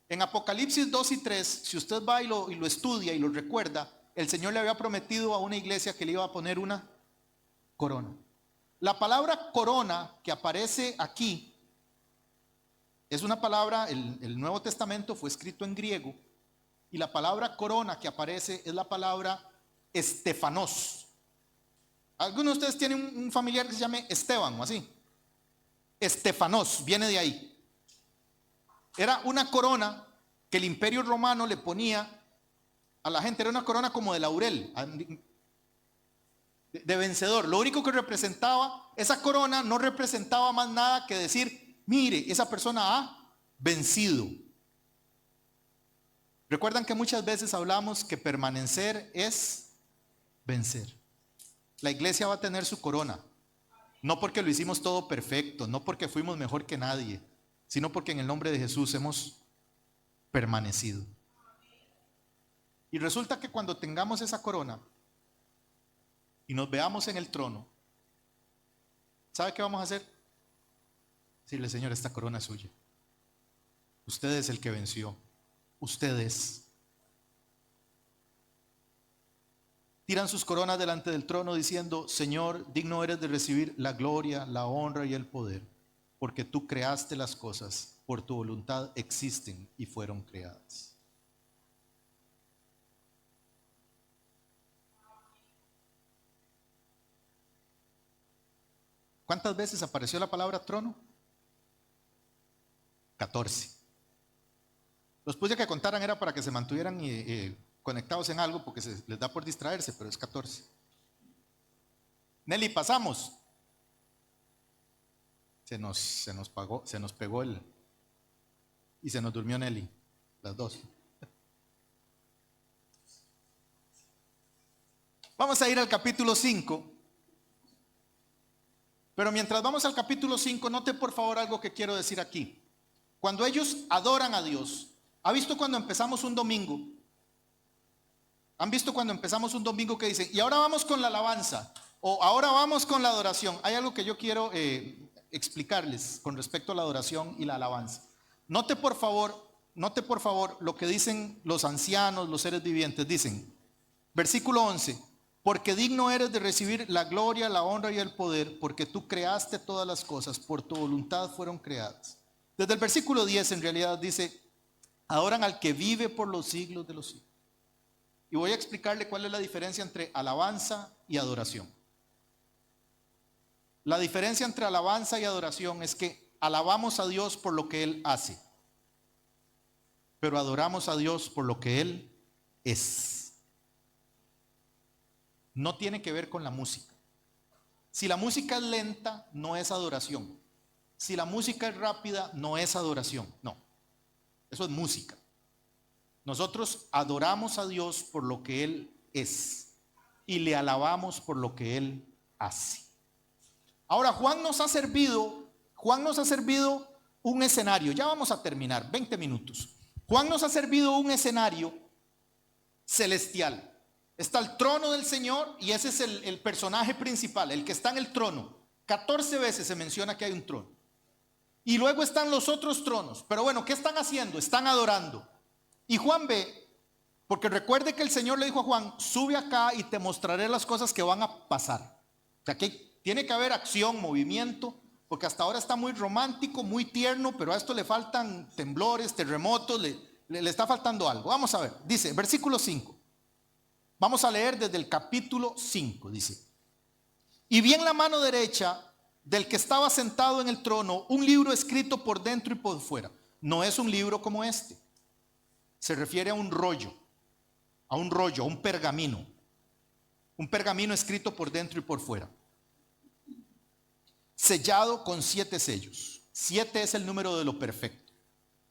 A: En Apocalipsis 2 y 3, si usted va y lo estudia y lo recuerda, el Señor le había prometido a una iglesia que le iba a poner una corona. La palabra corona que aparece aquí es una palabra, el Nuevo Testamento fue escrito en griego, y la palabra corona que aparece es la palabra estefanos. Algunos de ustedes tienen un familiar que se llame Esteban o así. Estefanos viene de ahí. Era una corona que el Imperio Romano le ponía a la gente. Era una corona como de laurel, de vencedor. Lo único que representaba, esa corona no representaba más nada que decir: mire, esa persona ha vencido. Recuerdan que muchas veces hablamos que permanecer es vencer. La iglesia va a tener su corona, no porque lo hicimos todo perfecto, no porque fuimos mejor que nadie, sino porque en el nombre de Jesús hemos permanecido. Y resulta que cuando tengamos esa corona y nos veamos en el trono, ¿sabe qué vamos a hacer? Decirle: Señor, esta corona es suya. Usted es el que venció. Usted es. Tiran sus coronas delante del trono diciendo: Señor, digno eres de recibir la gloria, la honra y el poder, porque tú creaste las cosas, por tu voluntad existen y fueron creadas. ¿Cuántas veces apareció la palabra trono? 14. Los puse que contaran, era para que se mantuvieran conectados en algo, porque les da por distraerse, pero es 14. Nelly, pasamos. Se nos pegó y se nos durmió Nelly, las dos. Vamos a ir al capítulo 5. Pero mientras vamos al capítulo 5, note por favor algo que quiero decir aquí. Cuando ellos adoran a Dios, ¿ha visto cuando empezamos un domingo? ¿Han visto cuando empezamos un domingo que dicen, y ahora vamos con la alabanza? O ahora vamos con la adoración. Hay algo que yo quiero explicarles con respecto a la adoración y la alabanza. Note por favor lo que dicen los ancianos, los seres vivientes. Dicen, versículo 11, porque digno eres de recibir la gloria, la honra y el poder, porque tú creaste todas las cosas, por tu voluntad fueron creadas. Desde el versículo 10 en realidad dice, adoran al que vive por los siglos de los siglos. Y voy a explicarle cuál es la diferencia entre alabanza y adoración. La diferencia entre alabanza y adoración es que alabamos a Dios por lo que Él hace, pero adoramos a Dios por lo que Él es. No tiene que ver con la música. Si la música es lenta, no es adoración. Si la música es rápida, no es adoración. No, eso es música. Nosotros adoramos a Dios por lo que Él es y le alabamos por lo que Él hace. Ahora Juan nos ha servido un escenario. Ya vamos a terminar, 20 minutos. Juan nos ha servido un escenario celestial. Está el trono del Señor y ese es el personaje principal, el que está en el trono. 14 veces se menciona que hay un trono. Y luego están los otros tronos. Pero bueno, ¿qué están haciendo? Están adorando. Y Juan ve, porque recuerde que el Señor le dijo a Juan, sube acá y te mostraré las cosas que van a pasar. O sea, que tiene que haber acción, movimiento, porque hasta ahora está muy romántico, muy tierno, pero a esto le faltan temblores, terremotos, le está faltando algo. Vamos a ver, dice, versículo 5. Vamos a leer desde el capítulo 5, dice. Y vi en la mano derecha del que estaba sentado en el trono un libro escrito por dentro y por fuera. No es un libro como este. Se refiere a un rollo, a un pergamino. Un pergamino escrito por dentro y por fuera. Sellado con 7 sellos. 7 es el número de lo perfecto.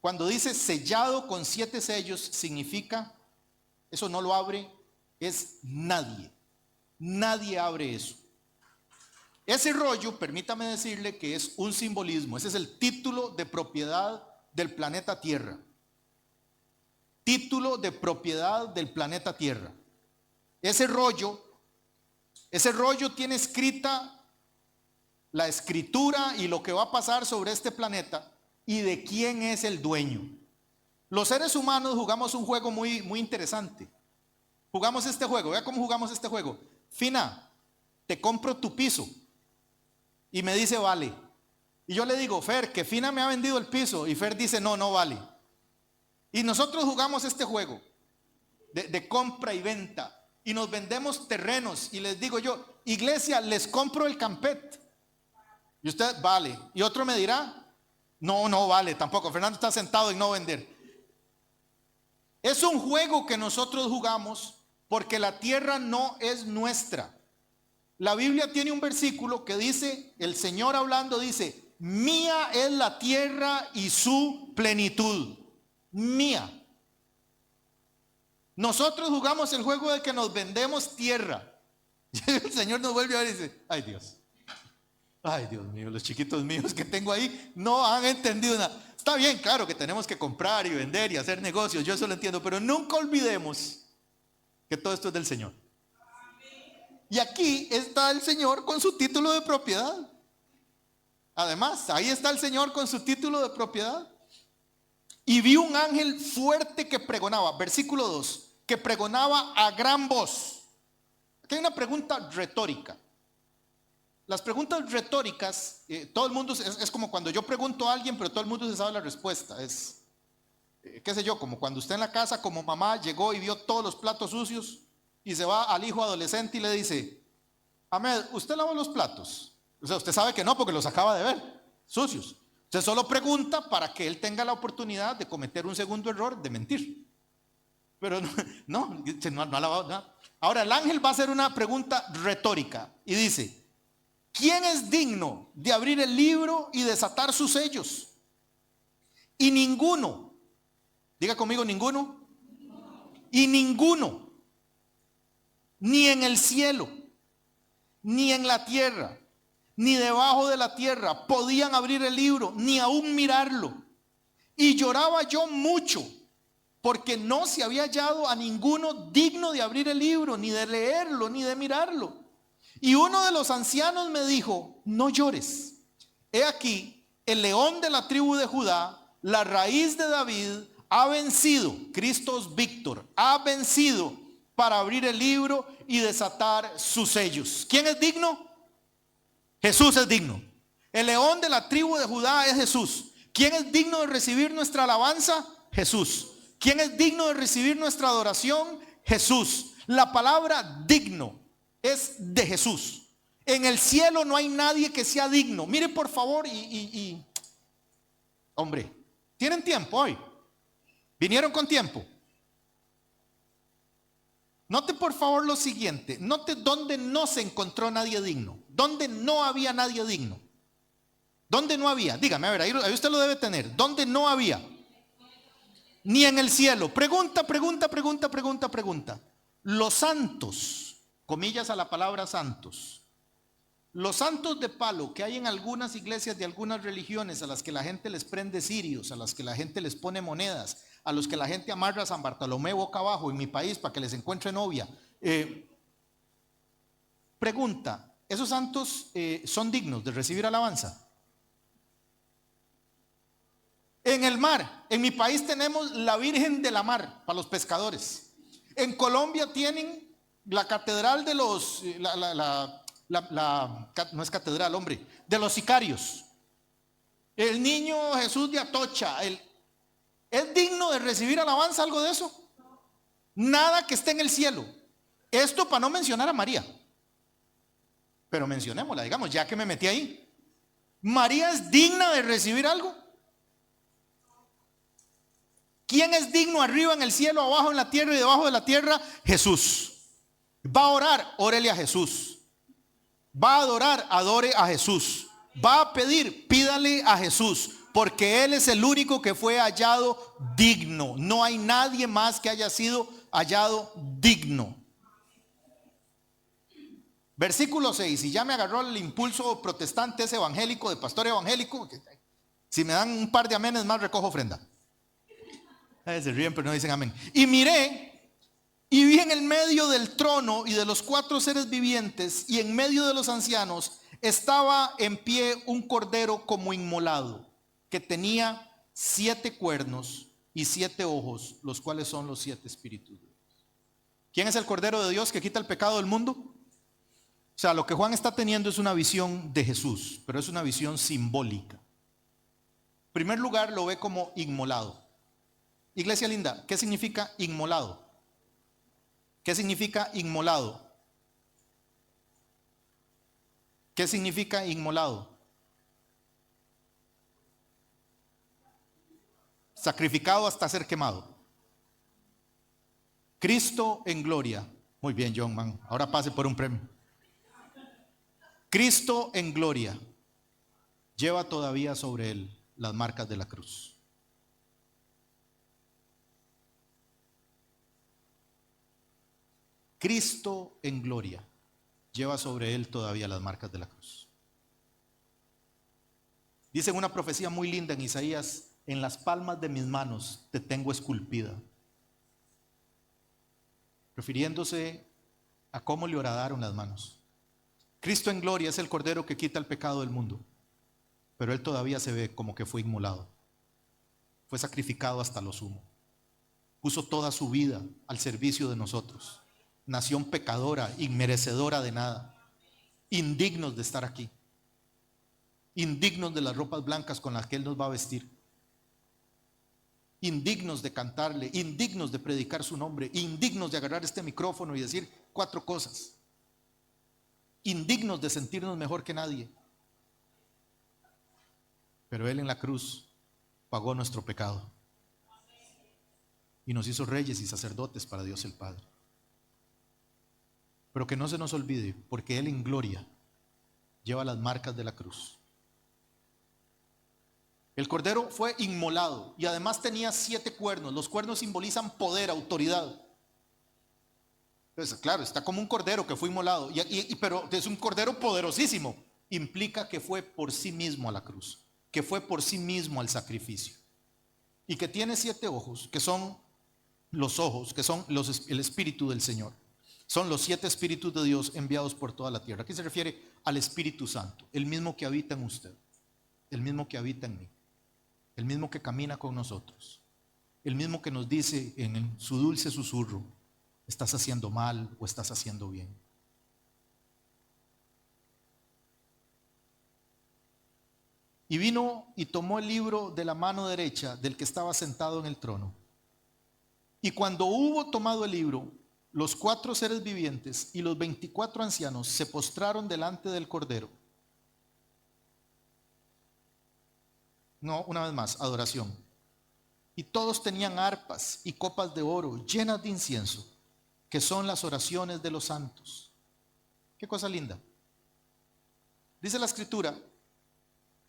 A: Cuando dice sellado con 7 sellos, significa, eso no lo abre, es nadie. Nadie abre eso. Ese rollo, permítame decirle que es un simbolismo. Ese es el título de propiedad del planeta Tierra. Título de propiedad del planeta Tierra. Ese rollo tiene escrita la escritura y lo que va a pasar sobre este planeta y de quién es el dueño. Los seres humanos jugamos un juego muy, muy interesante. Jugamos este juego, vea cómo jugamos este juego. Fina, te compro tu piso. Y me dice, vale. Y yo le digo, Fer, que Fina me ha vendido el piso. Y Fer dice, no, no vale. Y nosotros jugamos este juego de compra y venta. Y nos vendemos terrenos. Y les digo yo, iglesia, les compro el campet. Y usted, vale. Y otro me dirá, no, no vale tampoco. Fernando está sentado en no vender. Es un juego que nosotros jugamos porque la tierra no es nuestra. La Biblia tiene un versículo que dice, el Señor hablando dice, mía es la tierra y su plenitud. Mía. Nosotros jugamos el juego de que nos vendemos tierra. Y el Señor nos vuelve a ver y dice, ay Dios mío, los chiquitos míos que tengo ahí no han entendido nada. Está bien, claro que tenemos que comprar y vender y hacer negocios, yo eso lo entiendo, pero nunca olvidemos que todo esto es del Señor. Y aquí está el Señor con su título de propiedad. Además, ahí está el Señor con su título de propiedad. Y vi un ángel fuerte que pregonaba, versículo 2, que pregonaba a gran voz. Aquí hay una pregunta retórica. Las preguntas retóricas, todo el mundo, es como cuando yo pregunto a alguien, pero todo el mundo se sabe la respuesta. Es, qué sé yo, como cuando usted en la casa como mamá llegó y vio todos los platos sucios y se va al hijo adolescente y le dice, Ahmed, ¿usted lavó los platos? O sea, usted sabe que no porque los acaba de ver, sucios. Usted solo pregunta para que él tenga la oportunidad de cometer un segundo error de mentir. Pero no ha lavado nada. Ahora el ángel va a hacer una pregunta retórica y dice, ¿quién es digno de abrir el libro y desatar sus sellos? Y ninguno, diga conmigo, ninguno. Y ninguno, ni en el cielo, ni en la tierra, ni debajo de la tierra, podían abrir el libro, ni aún mirarlo. Y lloraba yo mucho, porque no se había hallado a ninguno digno de abrir el libro, ni de leerlo, ni de mirarlo. Y uno de los ancianos me dijo: no llores. He aquí, el león de la tribu de Judá, la raíz de David, ha vencido, Christos Victor, ha vencido para abrir el libro y desatar sus sellos. ¿Quién es digno? Jesús es digno. El león de la tribu de Judá es Jesús. ¿Quién es digno de recibir nuestra alabanza? Jesús. ¿Quién es digno de recibir nuestra adoración? Jesús. La palabra digno es de Jesús. En el cielo no hay nadie que sea digno. Mire por favor hombre, ¿tienen tiempo hoy? ¿Vinieron con tiempo? Note por favor lo siguiente. Note dónde no se encontró nadie digno. Dónde no había nadie digno. ¿Dónde no había? Dígame, a ver, ahí usted lo debe tener. ¿Dónde no había? Ni en el cielo. Pregunta. Los santos, comillas a la palabra santos, los santos de palo que hay en algunas iglesias de algunas religiones, a las que la gente les prende cirios, a las que la gente les pone monedas, a los que la gente amarra a San Bartolomé boca abajo en mi país para que les encuentre novia. Pregunta, ¿esos santos son dignos de recibir alabanza? En el mar, en mi país tenemos la Virgen de la Mar para los pescadores. En Colombia tienen la catedral de los, no es catedral, hombre, de los sicarios. El niño Jesús de Atocha. ¿Es digno de recibir alabanza algo de eso? Nada que esté en el cielo. Esto para no mencionar a María. Pero mencionémosla, digamos, ya que me metí ahí. ¿María es digna de recibir algo? ¿Quién es digno arriba en el cielo, abajo en la tierra y debajo de la tierra? Jesús. Va a orar, órele a Jesús. Va a adorar, adore a Jesús. Va a pedir, pídale a Jesús, porque Él es el único que fue hallado digno. No hay nadie más que haya sido hallado digno. Versículo 6, y ya me agarró el impulso protestante ese evangélico, de pastor evangélico. Si me dan un par de amenes más, recojo ofrenda. Se ríen pero no dicen amén. Y miré y vi en el medio del trono y de los 4 seres vivientes y en medio de los ancianos estaba en pie un cordero como inmolado, que tenía 7 cuernos y 7 ojos, los cuales son los 7 espíritus de Dios. ¿Quién es el Cordero de Dios que quita el pecado del mundo? O sea, lo que Juan está teniendo es una visión de Jesús, pero es una visión simbólica. En primer lugar, lo ve como inmolado. Iglesia linda, ¿qué significa inmolado? ¿Qué significa inmolado? ¿Qué significa inmolado? Sacrificado hasta ser quemado. Cristo en gloria. Muy bien, John, man. Ahora pase por un premio. Cristo en gloria lleva todavía sobre él las marcas de la cruz. Cristo en gloria lleva sobre él todavía las marcas de la cruz. Dice una profecía muy linda en Isaías: en las palmas de mis manos te tengo esculpida, refiriéndose a cómo le horadaron las manos. Cristo en gloria es el Cordero que quita el pecado del mundo, pero él todavía se ve como que fue inmolado, fue sacrificado hasta lo sumo, puso toda su vida al servicio de nosotros. Nación pecadora, inmerecedora de nada, indignos de estar aquí, indignos de las ropas blancas con las que Él nos va a vestir, indignos de cantarle, indignos de predicar su nombre, indignos de agarrar este micrófono y decir 4 cosas, indignos de sentirnos mejor que nadie. Pero Él en la cruz pagó nuestro pecado y nos hizo reyes y sacerdotes para Dios el Padre. Pero que no se nos olvide, porque Él en gloria lleva las marcas de la cruz. El Cordero fue inmolado y además tenía 7 cuernos. Los cuernos simbolizan poder, autoridad. Entonces, claro, está como un cordero que fue inmolado, pero es un cordero poderosísimo. Implica que fue por sí mismo a la cruz, que fue por sí mismo al sacrificio. Y que tiene 7 ojos, que son los ojos, que son el Espíritu del Señor. Son los 7 Espíritus de Dios enviados por toda la tierra. Aquí se refiere al Espíritu Santo, el mismo que habita en usted, el mismo que habita en mí, el mismo que camina con nosotros, el mismo que nos dice en su dulce susurro: estás haciendo mal o estás haciendo bien. Y vino y tomó el libro de la mano derecha del que estaba sentado en el trono. Y cuando hubo tomado el libro, los 4 seres vivientes y los 24 ancianos se postraron delante del Cordero. No, una vez más, adoración. Y todos tenían arpas y copas de oro llenas de incienso, que son las oraciones de los santos. Qué cosa linda. Dice la Escritura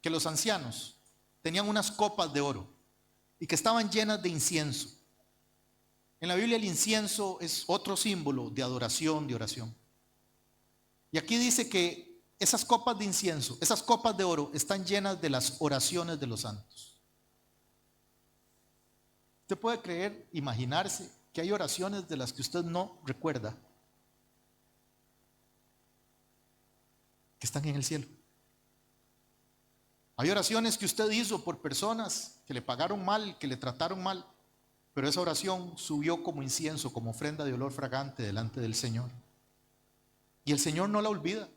A: que los ancianos tenían unas copas de oro y que estaban llenas de incienso. En la Biblia el incienso es otro símbolo de adoración, de oración. Y aquí dice que esas copas de incienso, esas copas de oro están llenas de las oraciones de los santos. Usted puede creer, imaginarse que hay oraciones de las que usted no recuerda, que están en el cielo. Hay oraciones que usted hizo por personas que le pagaron mal, que le trataron mal, pero esa oración subió como incienso, como ofrenda de olor fragante delante del Señor. Y el Señor no la olvida.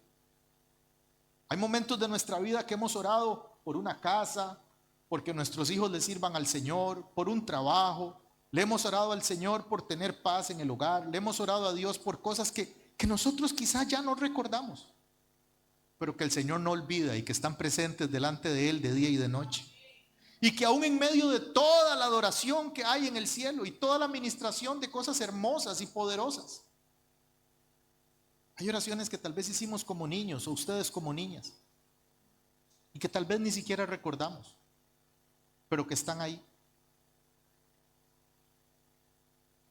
A: Hay momentos de nuestra vida que hemos orado por una casa, porque nuestros hijos le sirvan al Señor, por un trabajo. Le hemos orado al Señor por tener paz en el hogar. Le hemos orado a Dios por cosas que nosotros quizás ya no recordamos, pero que el Señor no olvida y que están presentes delante de Él de día y de noche. Y que aún en medio de toda la adoración que hay en el cielo y toda la administración de cosas hermosas y poderosas, hay oraciones que tal vez hicimos como niños o ustedes como niñas y que tal vez ni siquiera recordamos, pero que están ahí.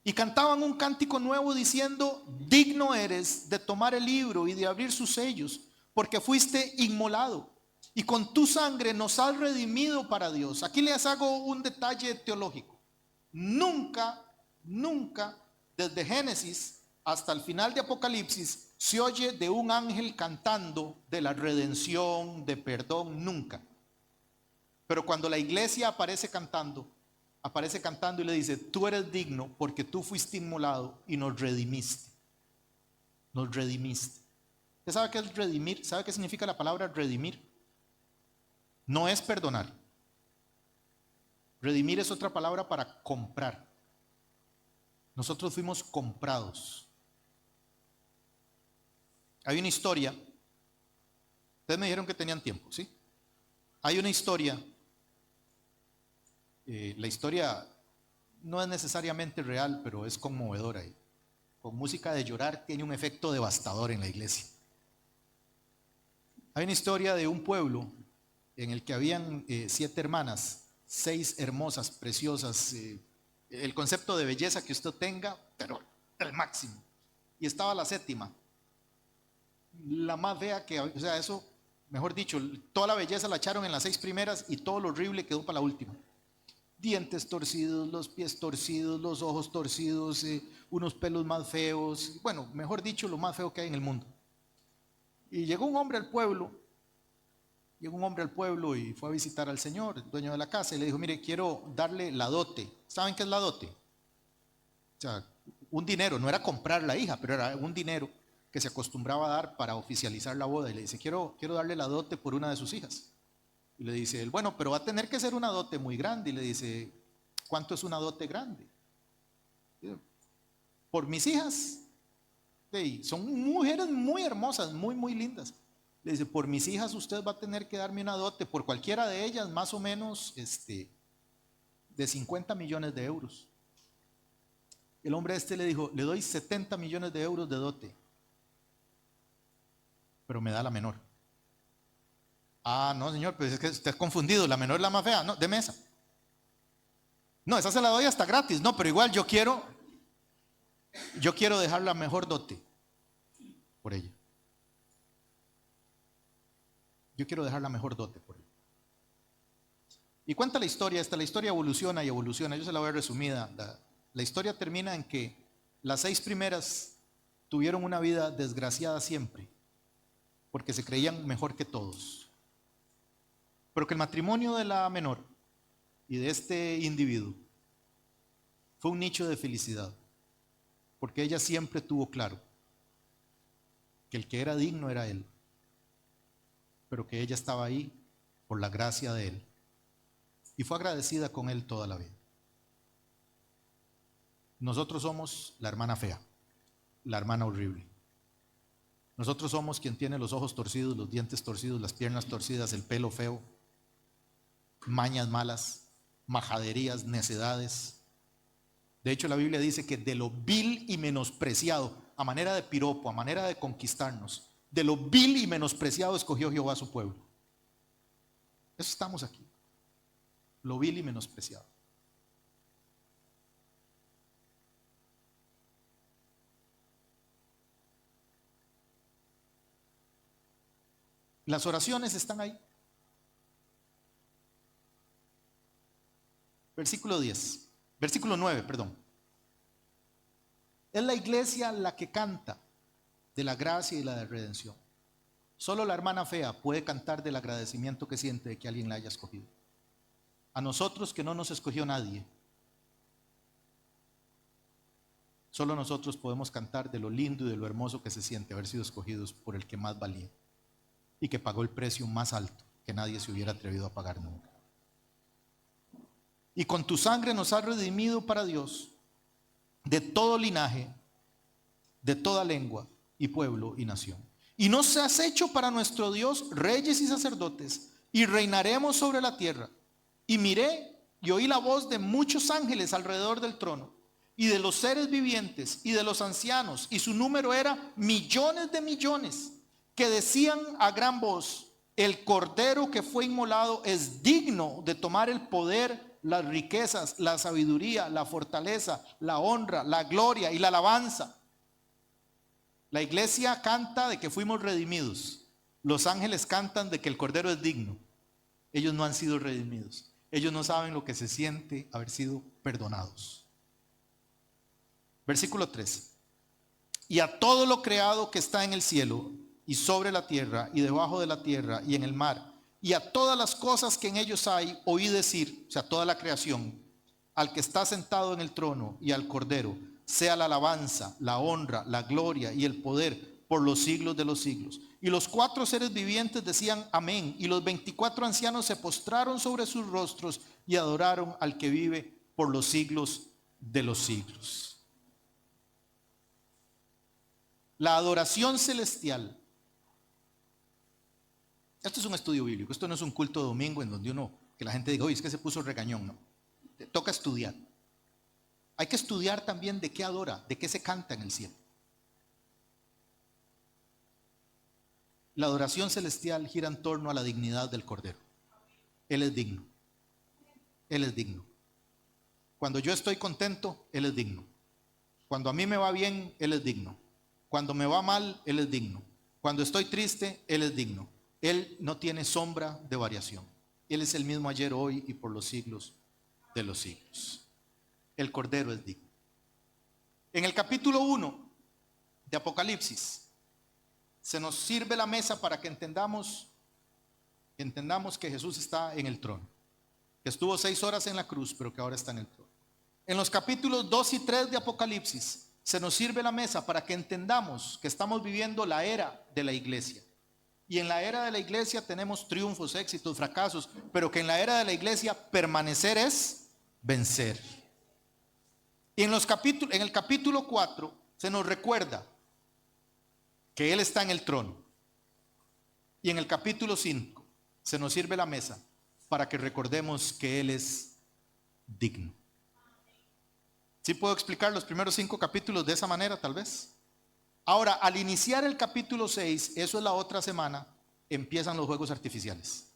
A: Y cantaban un cántico nuevo diciendo: digno eres de tomar el libro y de abrir sus sellos, porque fuiste inmolado y con tu sangre nos has redimido para Dios. Aquí les hago un detalle teológico. Nunca, desde Génesis hasta el final de Apocalipsis, se oye de un ángel cantando de la redención, de perdón, nunca. Pero cuando la iglesia aparece cantando y le dice: tú eres digno porque tú fuiste inmolado y nos redimiste. Nos redimiste. ¿Usted sabe qué es redimir? ¿Sabe qué significa la palabra redimir? No es perdonar. Redimir es otra palabra para comprar. Nosotros fuimos comprados. Hay una historia. Ustedes me dijeron que tenían tiempo, ¿sí? Hay una historia. La historia no es necesariamente real, pero es conmovedora. Y con música de llorar tiene un efecto devastador en la iglesia. Hay una historia de un pueblo en el que habían 7 hermanas, 6 hermosas, preciosas, el concepto de belleza que usted tenga, pero el máximo. Y estaba la 7ª, la más fea que, o sea, eso, mejor dicho, toda la belleza la echaron en las 6 primeras y todo lo horrible quedó para la última. Dientes torcidos, los pies torcidos, los ojos torcidos, unos pelos más feos, bueno, mejor dicho, lo más feo que hay en el mundo. Y llegó un hombre al pueblo y fue a visitar al señor, el dueño de la casa, y le dijo: mire, quiero darle la dote. ¿Saben qué es la dote? O sea, un dinero, no era comprar la hija, pero era un dinero que se acostumbraba a dar para oficializar la boda. Y le dice: quiero darle la dote por una de sus hijas. Y le dice él: bueno, pero va a tener que ser una dote muy grande. Y le dice: ¿cuánto es una dote grande? Por mis hijas. Son mujeres muy hermosas, muy lindas. Le dice: por mis hijas usted va a tener que darme una dote, por cualquiera de ellas, más o menos de 50 millones de euros. El hombre le dijo: le doy 70 millones de euros de dote, pero me da la menor. Ah, no, señor, pues es que usted es confundido, la menor es la más fea. No, deme esa. No, esa se la doy hasta gratis. No, pero igual yo quiero dejar la mejor dote por ella. Yo quiero dejar la mejor dote por ella. Y cuenta la historia, la historia evoluciona y evoluciona. Yo se la voy a resumida. La historia termina en que las 6 primeras tuvieron una vida desgraciada siempre, porque se creían mejor que todos. Pero que el matrimonio de la menor y de este individuo fue un nicho de felicidad, porque ella siempre tuvo claro que el que era digno era él, pero que ella estaba ahí por la gracia de él, y fue agradecida con él toda la vida. Nosotros somos la hermana fea, la hermana horrible. Nosotros somos quien tiene los ojos torcidos, los dientes torcidos, las piernas torcidas, el pelo feo, mañas malas, majaderías, necedades. De hecho, la Biblia dice que de lo vil y menospreciado, a manera de piropo, a manera de conquistarnos, de lo vil y menospreciado escogió Jehová a su pueblo. Eso estamos aquí, lo vil y menospreciado. Las oraciones están ahí. Versículo 9, perdón. Es la iglesia la que canta de la gracia y la de redención. Solo la hermana fea puede cantar del agradecimiento que siente de que alguien la haya escogido. A nosotros que no nos escogió nadie, solo nosotros podemos cantar de lo lindo y de lo hermoso que se siente haber sido escogidos por el que más valía y que pagó el precio más alto que nadie se hubiera atrevido a pagar nunca. Y con tu sangre nos has redimido para Dios de todo linaje, de toda lengua y pueblo y nación. Y nos has hecho para nuestro Dios reyes y sacerdotes, y reinaremos sobre la tierra. Y miré y oí la voz de muchos ángeles alrededor del trono, y de los seres vivientes, y de los ancianos, y su número era millones de millones, que decían a gran voz: el cordero que fue inmolado es digno de tomar el poder, las riquezas, la sabiduría, la fortaleza, la honra, la gloria y la alabanza. La iglesia canta de que fuimos redimidos. Los ángeles cantan de que el cordero es digno. Ellos no han sido redimidos. Ellos no saben lo que se siente haber sido perdonados. Versículo 3. Y a todo lo creado que está en el cielo y sobre la tierra y debajo de la tierra y en el mar, y a todas las cosas que en ellos hay, oí decir, o sea, toda la creación, al que está sentado en el trono y al cordero, sea la alabanza, la honra, la gloria y el poder por los siglos de los siglos. Y los 4 seres vivientes decían amén, y los 24 ancianos se postraron sobre sus rostros y adoraron al que vive por los siglos de los siglos. La adoración celestial. Esto es un estudio bíblico, esto no es un culto de domingo en donde que la gente diga: oye, es que se puso regañón. No, te toca estudiar. Hay que estudiar también de qué adora, de qué se canta en el cielo. La adoración celestial gira en torno a la dignidad del Cordero. Él es digno. Él es digno. Cuando yo estoy contento, Él es digno. Cuando a mí me va bien, Él es digno. Cuando me va mal, Él es digno. Cuando estoy triste, Él es digno. Él no tiene sombra de variación. Él es el mismo ayer, hoy y por los siglos de los siglos. El Cordero es digno. En el capítulo 1 de Apocalipsis se nos sirve la mesa para que entendamos que Jesús está en el trono, que estuvo 6 horas en la cruz, pero que ahora está en el trono. En los capítulos 2 y 3 de Apocalipsis se nos sirve la mesa para que entendamos que estamos viviendo la era de la iglesia. Y en la era de la iglesia tenemos triunfos, éxitos, fracasos, pero que en la era de la iglesia permanecer es vencer. Y en el capítulo 4 se nos recuerda que Él está en el trono. Y en el capítulo 5 se nos sirve la mesa para que recordemos que Él es digno. ¿Sí puedo explicar los primeros 5 capítulos de esa manera, tal vez? Ahora, al iniciar el capítulo 6, eso es la otra semana, empiezan los juegos artificiales.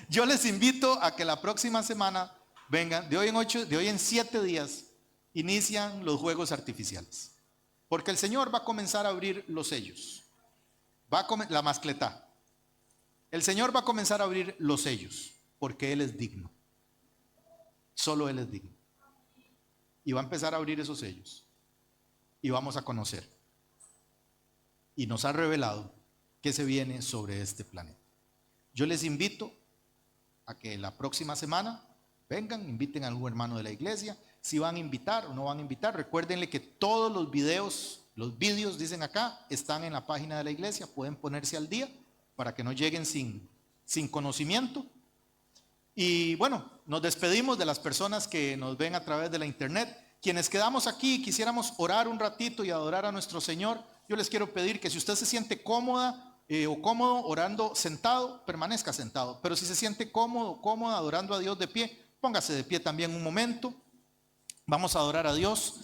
A: Yo les invito a que la próxima semana vengan, de hoy en 7 días, inician los juegos artificiales. Porque el Señor va a comenzar a abrir los sellos. La mascletá. El Señor va a comenzar a abrir los sellos, porque Él es digno. Solo Él es digno. y va a empezar a abrir esos sellos y vamos a conocer. Y nos ha revelado qué se viene sobre este planeta. Yo les invito a que la próxima semana vengan, inviten a algún hermano de la iglesia. Si van a invitar o no van a invitar, recuérdenle que todos los vídeos dicen acá, están en la página de la iglesia, pueden ponerse al día para que no lleguen sin conocimiento. Y bueno, nos despedimos de las personas que nos ven a través de la internet. Quienes quedamos aquí y quisiéramos orar un ratito y adorar a nuestro Señor, yo les quiero pedir que si usted se siente cómoda o cómodo orando sentado, permanezca sentado. Pero si se siente cómodo o cómoda adorando a Dios de pie, póngase de pie también un momento. Vamos a adorar a Dios.